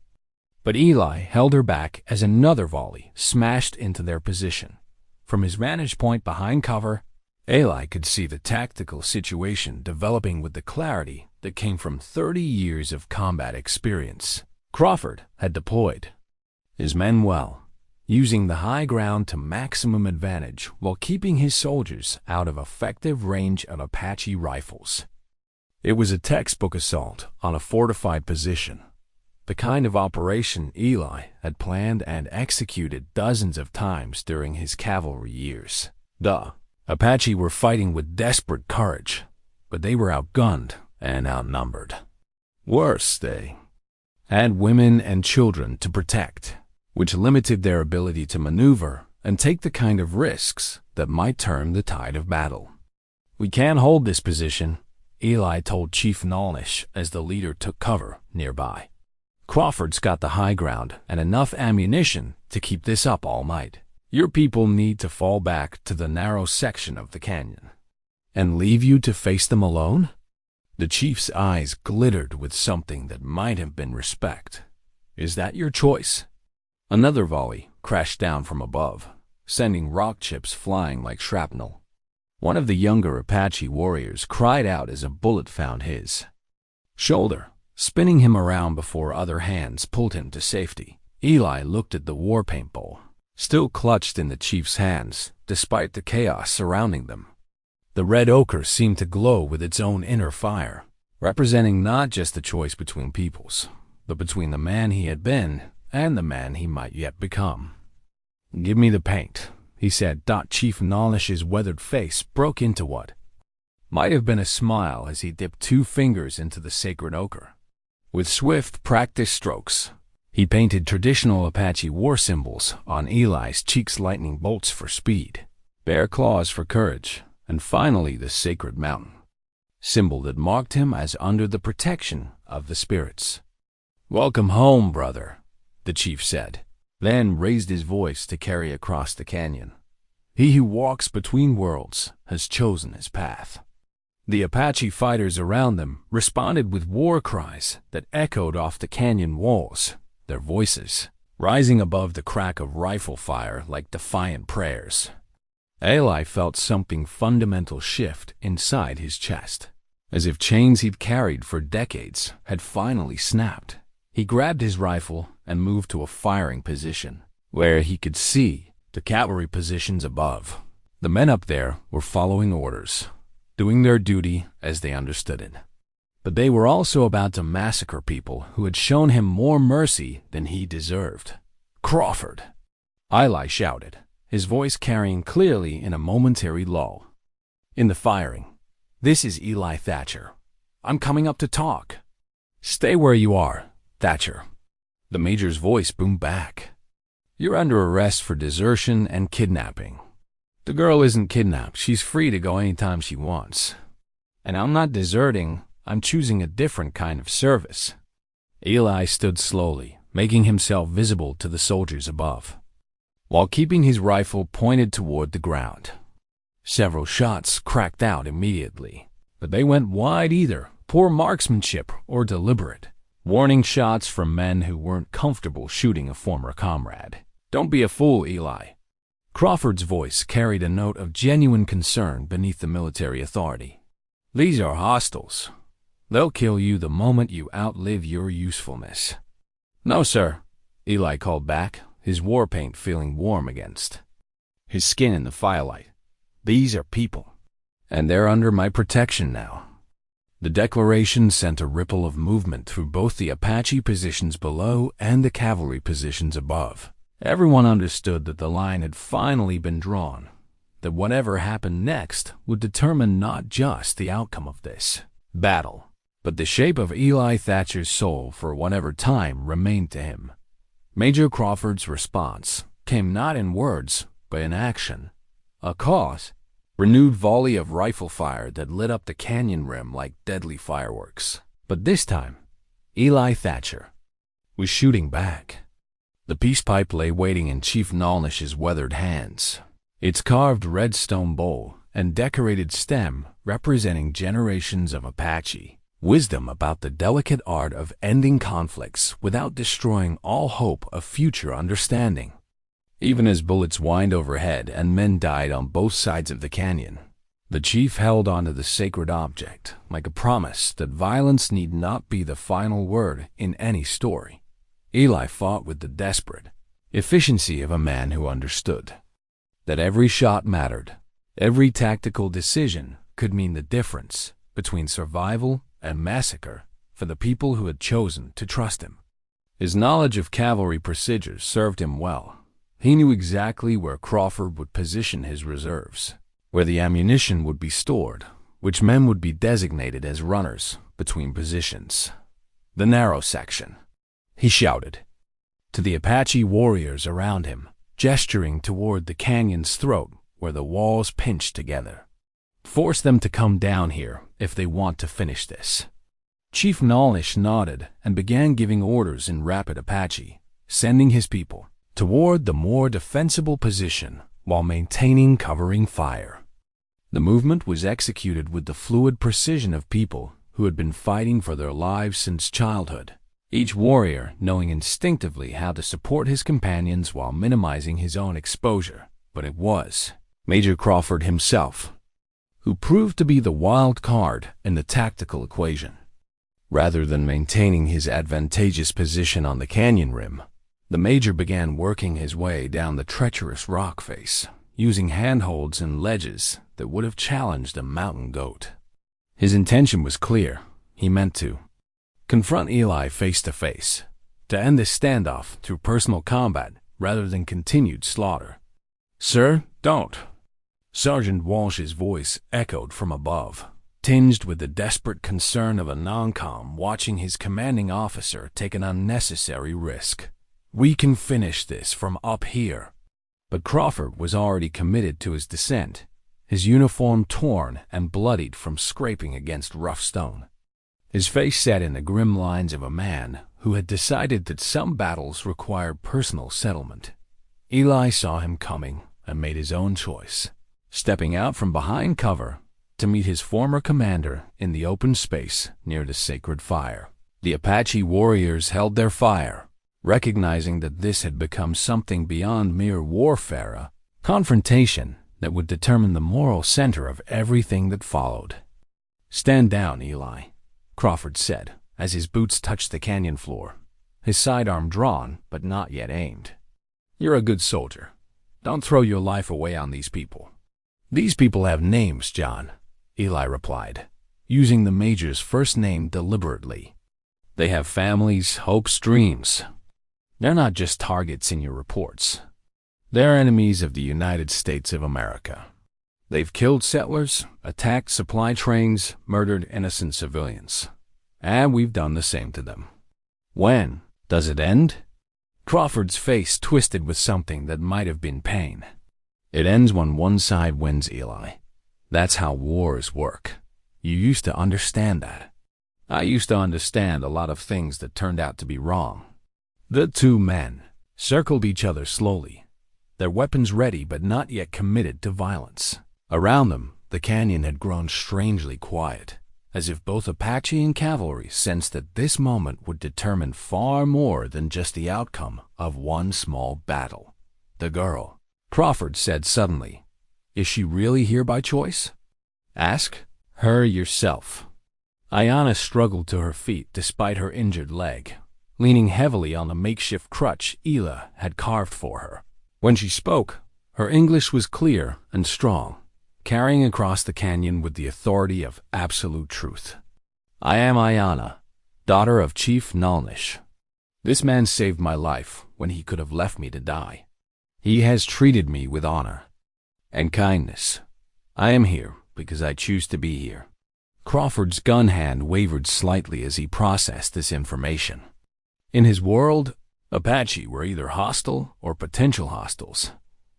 but Eli held her back as another volley smashed into their position. From his vantage point behind cover, Eli could see the tactical situation developing with the clarity that came from 30 years of combat experience. Crawford had deployed his men well, using the high ground to maximum advantage while keeping his soldiers out of effective range of Apache rifles. It was a textbook assault on a fortified position, the kind of operation Eli had planned and executed dozens of times during his cavalry years. The Apache were fighting with desperate courage, but they were outgunned and outnumbered. Worse, they had women and children to protect, which limited their ability to maneuver and take the kind of risks that might turn the tide of battle. "We can't hold this position," Eli told Chief Nalish as the leader took cover nearby. "Crawford's got the high ground and enough ammunition to keep this up all night. Your people need to fall back to the narrow section of the canyon." "And leave you to face them alone?" The chief's eyes glittered with something that might have been respect. "Is that your choice?" Another volley crashed down from above, sending rock chips flying like shrapnel. One of the younger Apache warriors cried out as a bullet found his shoulder, spinning him around before other hands pulled him to safety. Eli looked at the war paint bowl, still clutched in the chief's hands, despite the chaos surrounding them. The red ochre seemed to glow with its own inner fire, representing not just the choice between peoples, but between the man he had been and the man he might yet become. "Give me the paint," he said. Chief Nalish's weathered face broke into what might have been a smile as he dipped 2 fingers into the sacred ochre. With swift, practiced strokes, he painted traditional Apache war symbols on Eli's cheeks, lightning bolts for speed, bear claws for courage, and finally the sacred mountain, symbol that marked him as under the protection of the spirits. "Welcome home, brother," the chief said, then raised his voice to carry across the canyon. "He who walks between worlds has chosen his path." The Apache fighters around them responded with war cries that echoed off the canyon walls, their voices rising above the crack of rifle fire like defiant prayers. Eli felt something fundamental shift inside his chest, as if chains he'd carried for decades had finally snapped. He grabbed his rifle and moved to a firing position, where he could see the cavalry positions above. The men up there were following orders, doing their duty as they understood it. But they were also about to massacre people who had shown him more mercy than he deserved. "Crawford!" Eli shouted, his voice carrying clearly in a momentary lull. In the firing, "This is Eli Thatcher. I'm coming up to talk." "Stay where you are, Thatcher." The major's voice boomed back. "You're under arrest for desertion and kidnapping. The girl isn't kidnapped. She's free to go anytime she wants. And I'm not deserting. I'm choosing a different kind of service." Eli stood slowly, making himself visible to the soldiers above, while keeping his rifle pointed toward the ground. Several shots cracked out immediately, but they went wide, either poor marksmanship or deliberate. Warning shots from men who weren't comfortable shooting a former comrade. "Don't be a fool, Eli." Crawford's voice carried a note of genuine concern beneath the military authority. "These are hostiles. They'll kill you the moment you outlive your usefulness." "No, sir," Eli called back, his war paint feeling warm against his skin in the firelight. "These are people, and they're under my protection now." The declaration sent a ripple of movement through both the Apache positions below and the cavalry positions above. Everyone understood that the line had finally been drawn, that whatever happened next would determine not just the outcome of this battle, but the shape of Eli Thatcher's soul for whatever time remained to him. Major Crawford's response came not in words, but in action. A renewed volley of rifle fire that lit up the canyon rim like deadly fireworks. But this time, Eli Thatcher was shooting back. The peace pipe lay waiting in Chief Nolnish's weathered hands, its carved red stone bowl and decorated stem representing generations of Apache wisdom about the delicate art of ending conflicts without destroying all hope of future understanding. Even as bullets whined overhead and men died on both sides of the canyon, the chief held onto the sacred object like a promise that violence need not be the final word in any story. Eli fought with the desperate efficiency of a man who understood that every shot mattered. Every tactical decision could mean the difference between survival and massacre for the people who had chosen to trust him. His knowledge of cavalry procedures served him well. He knew exactly where Crawford would position his reserves, where the ammunition would be stored, which men would be designated as runners between positions. "The narrow section," he shouted to the Apache warriors around him, gesturing toward the canyon's throat where the walls pinched together. "Force them to come down here if they want to finish this." Chief Nolnish nodded and began giving orders in rapid Apache, sending his people toward the more defensible position while maintaining covering fire. The movement was executed with the fluid precision of people who had been fighting for their lives since childhood, each warrior knowing instinctively how to support his companions while minimizing his own exposure. But it was Major Crawford himself who proved to be the wild card in the tactical equation. Rather than maintaining his advantageous position on the canyon rim, the major began working his way down the treacherous rock face, using handholds and ledges that would have challenged a mountain goat. His intention was clear. He meant to confront Eli face to face, to end this standoff through personal combat rather than continued slaughter. "Sir, don't." Sergeant Walsh's voice echoed from above, tinged with the desperate concern of a non-com watching his commanding officer take an unnecessary risk. "We can finish this from up here." But Crawford was already committed to his descent, his uniform torn and bloodied from scraping against rough stone. His face set in the grim lines of a man who had decided that some battles required personal settlement. Eli saw him coming and made his own choice, stepping out from behind cover to meet his former commander in the open space near the sacred fire. The Apache warriors held their fire, recognizing that this had become something beyond mere warfare, a confrontation that would determine the moral center of everything that followed. "Stand down, Eli," Crawford said, as his boots touched the canyon floor, his sidearm drawn but not yet aimed. You're a good soldier. Don't throw your life away on these people." "These people have names, John," Eli replied, using the Major's first name deliberately. "They have families, hopes, dreams. They're not just targets in your reports. They're enemies of the United States of America. They've killed settlers, attacked supply trains, murdered innocent civilians. And we've done the same to them. When does it end?" Crawford's face twisted with something that might have been pain. "It ends when one side wins, Eli. That's how wars work. You used to understand that." "I used to understand a lot of things that turned out to be wrong." The two men circled each other slowly, their weapons ready but not yet committed to violence. Around them, the canyon had grown strangely quiet, as if both Apache and cavalry sensed that this moment would determine far more than just the outcome of one small battle. "The girl," Crawford said suddenly. "Is she really here by choice? Ask her yourself." Ayanna struggled to her feet despite her injured leg, leaning heavily on the makeshift crutch Eli had carved for her. When she spoke, her English was clear and strong, carrying across the canyon with the authority of absolute truth. "I am Ayanna, daughter of Chief Nalnish. This man saved my life when he could have left me to die. He has treated me with honor and kindness. I am here because I choose to be here." Crawford's gun hand wavered slightly as he processed this information. In his world, Apache were either hostile or potential hostiles.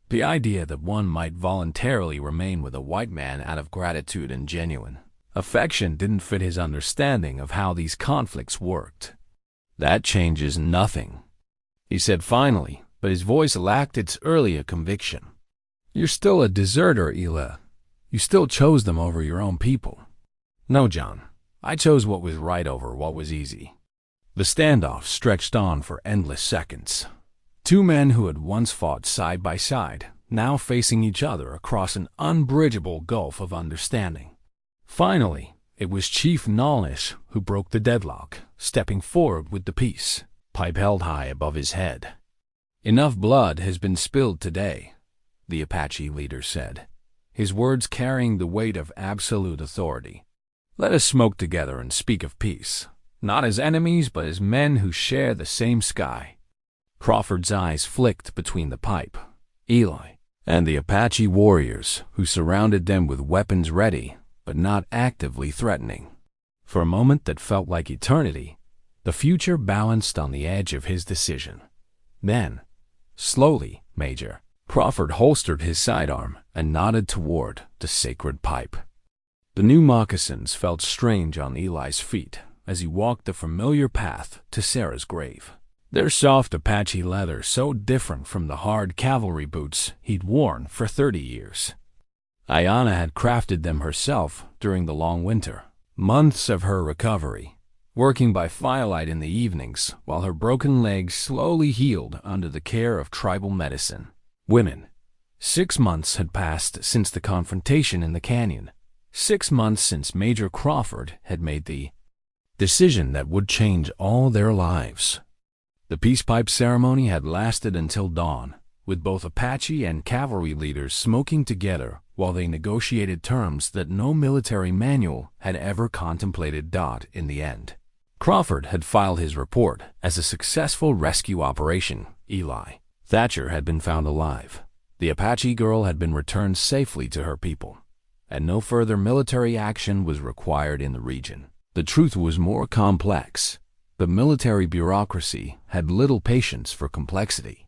The idea that one might voluntarily remain with a white man out of gratitude and genuine affection didn't fit his understanding of how these conflicts worked. "That changes nothing," he said finally, but his voice lacked its earlier conviction. "You're still a deserter, Eli. You still chose them over your own people." "No, John. I chose what was right over what was easy." The standoff stretched on for endless seconds. Two men who had once fought side by side, now facing each other across an unbridgeable gulf of understanding. Finally, it was Chief Nalnish who broke the deadlock, stepping forward with the piece, pipe held high above his head. "Enough blood has been spilled today," the Apache leader said, his words carrying the weight of absolute authority. "Let us smoke together and speak of peace, not as enemies but as men who share the same sky." Crawford's eyes flicked between the pipe, Eli, and the Apache warriors who surrounded them with weapons ready but not actively threatening. For a moment that felt like eternity, the future balanced on the edge of his decision. Then, slowly, Major, Crawford holstered his sidearm and nodded toward the sacred pipe. The new moccasins felt strange on Eli's feet as he walked the familiar path to Sarah's grave. Their soft Apache leather so different from the hard cavalry boots he'd worn for 30 years. Ayanna had crafted them herself during the long winter, months of her recovery, working by firelight in the evenings while her broken legs slowly healed under the care of tribal medicine. Women. 6 months had passed since the confrontation in the canyon. 6 months since Major Crawford had made the decision that would change all their lives. The peace pipe ceremony had lasted until dawn, with both Apache and cavalry leaders smoking together while they negotiated terms that no military manual had ever contemplated. In the end, Crawford had filed his report as a successful rescue operation. Eli Thatcher had been found alive. The Apache girl had been returned safely to her people, and no further military action was required in the region. The truth was more complex. The military bureaucracy had little patience for complexity.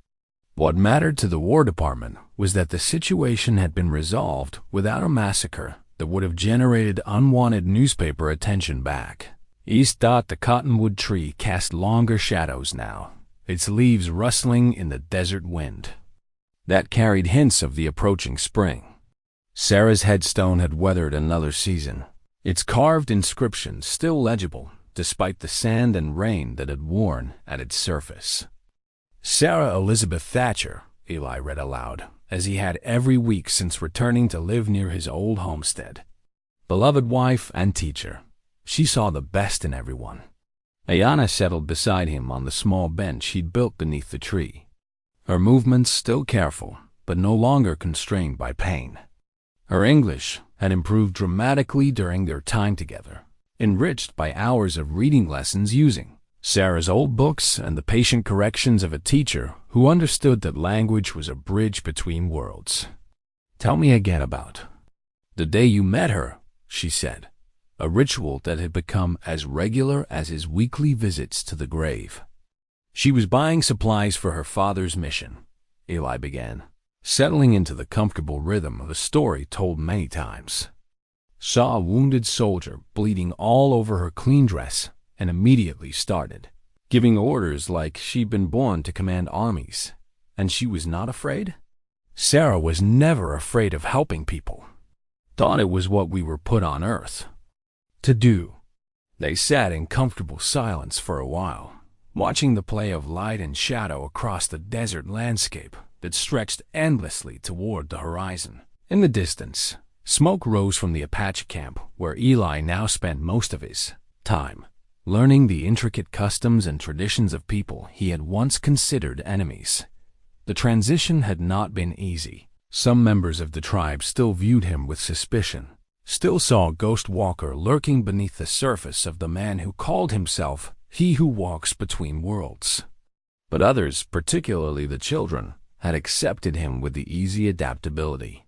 What mattered to the War Department was that the situation had been resolved without a massacre that would have generated unwanted newspaper attention back. East. The cottonwood tree cast longer shadows now, its leaves rustling in the desert wind. That carried hints of the approaching spring. Sarah's headstone had weathered another season, its carved inscription still legible despite the sand and rain that had worn at its surface. Sarah Elizabeth Thatcher, Eli read aloud, as he had every week since returning to live near his old homestead. Beloved wife and teacher, she saw the best in everyone. Ayanna settled beside him on the small bench he'd built beneath the tree. her movements still careful, but no longer constrained by pain. Her English had improved dramatically during their time together, enriched by hours of reading lessons using Sarah's old books and the patient corrections of a teacher who understood that language was a bridge between worlds. "Tell me again about the day you met her," she said, a ritual that had become as regular as his weekly visits to the grave. "She was buying supplies for her father's mission," Eli began, settling into the comfortable rhythm of a story told many times. "Saw a wounded soldier bleeding all over her clean dress and immediately started giving orders like she'd been born to command armies. And she was not afraid? Sarah was never afraid of helping people. Thought it was what we were put on earth to do." They sat in comfortable silence for a while, watching the play of light and shadow across the desert landscape that stretched endlessly toward the horizon. In the distance, smoke rose from the Apache camp where Eli now spent most of his time, learning the intricate customs and traditions of people he had once considered enemies. The transition had not been easy. Some members of the tribe still viewed him with suspicion, still saw a ghost walker lurking beneath the surface of the man who called himself he who walks between worlds. But others, particularly the children, had accepted him with the easy adaptability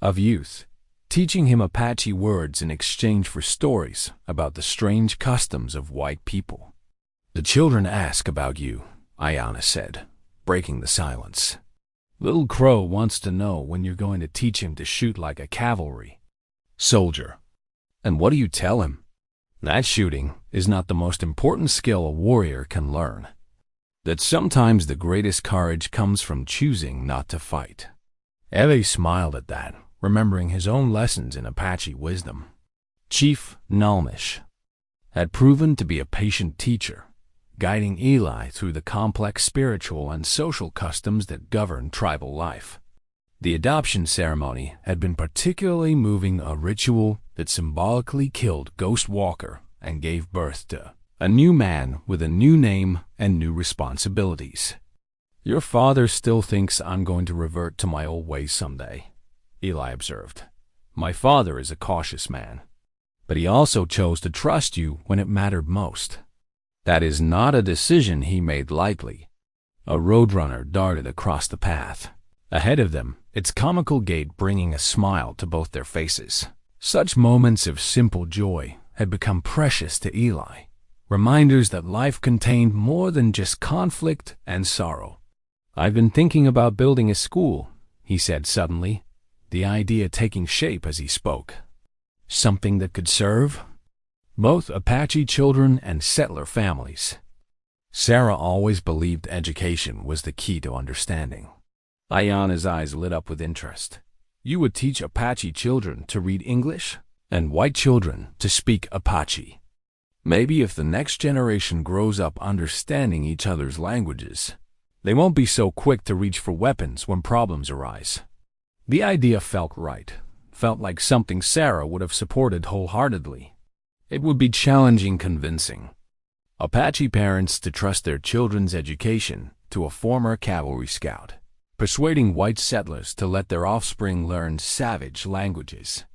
of youth, teaching him Apache words in exchange for stories about the strange customs of white people. "The children ask about you," Ayanna said, breaking the silence. "Little Crow wants to know when you're going to teach him to shoot like a cavalry soldier." "And what do you tell him?" "That shooting is not the most important skill a warrior can learn. That sometimes the greatest courage comes from choosing not to fight." Eli smiled at that, remembering his own lessons in Apache wisdom. Chief Nulmish had proven to be a patient teacher, guiding Eli through the complex spiritual and social customs that govern tribal life. The adoption ceremony had been particularly moving, a ritual that symbolically killed Ghost Walker and gave birth to a new man with a new name and new responsibilities. "Your father still thinks I'm going to revert to my old ways someday," Eli observed. "My father is a cautious man, but he also chose to trust you when it mattered most. That is not a decision he made lightly." A roadrunner darted across the path. Ahead of them, its comical gait bringing a smile to both their faces. Such moments of simple joy had become precious to Eli, reminders that life contained more than just conflict and sorrow. "I've been thinking about building a school," he said suddenly, the idea taking shape as he spoke. "Something that could serve both Apache children and settler families." Sarah always believed education was the key to understanding. Ayanna's eyes lit up with interest. "You would teach Apache children to read English and white children to speak Apache. Maybe if the next generation grows up understanding each other's languages, they won't be so quick to reach for weapons when problems arise." The idea felt right, felt like something Sarah would have supported wholeheartedly. It would be challenging convincing Apache parents to trust their children's education to a former cavalry scout, persuading white settlers to let their offspring learn savage languages.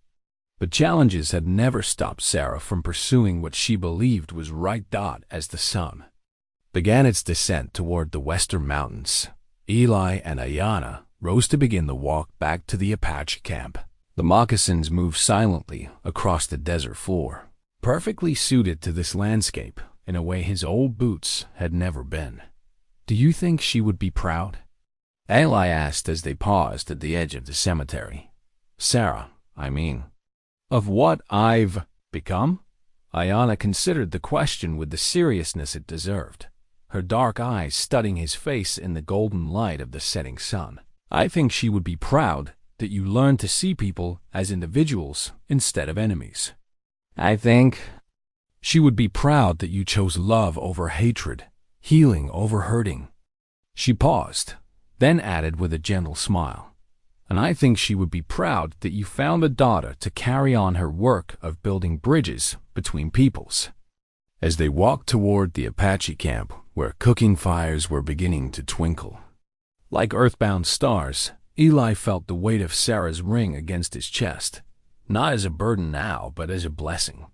But challenges had never stopped Sarah from pursuing what she believed was right. As the sun began its descent toward the western mountains, Eli and Ayanna rose to begin the walk back to the Apache camp. The moccasins moved silently across the desert floor, perfectly suited to this landscape in a way his old boots had never been. "Do you think she would be proud?" Eli asked as they paused at the edge of the cemetery. "Sarah, I mean, of what I've become?" Ayanna considered the question with the seriousness it deserved, her dark eyes studying his face in the golden light of the setting sun. "I think she would be proud that you learned to see people as individuals instead of enemies. I think she would be proud that you chose love over hatred, healing over hurting." She paused, then added with a gentle smile, "And I think she would be proud that you found a daughter to carry on her work of building bridges between peoples." As they walked toward the Apache camp, where cooking fires were beginning to twinkle, Like earthbound stars, Eli felt the weight of Sarah's ring against his chest, not as a burden now, but as a blessing.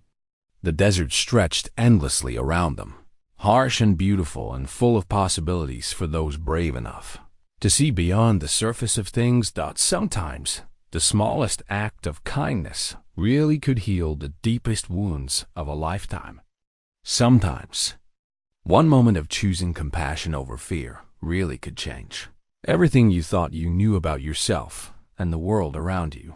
The desert stretched endlessly around them, harsh and beautiful and full of possibilities for those brave enough to see beyond the surface of things. Sometimes the smallest act of kindness really could heal the deepest wounds of a lifetime. Sometimes one moment of choosing compassion over fear really could change everything you thought you knew about yourself and the world around you.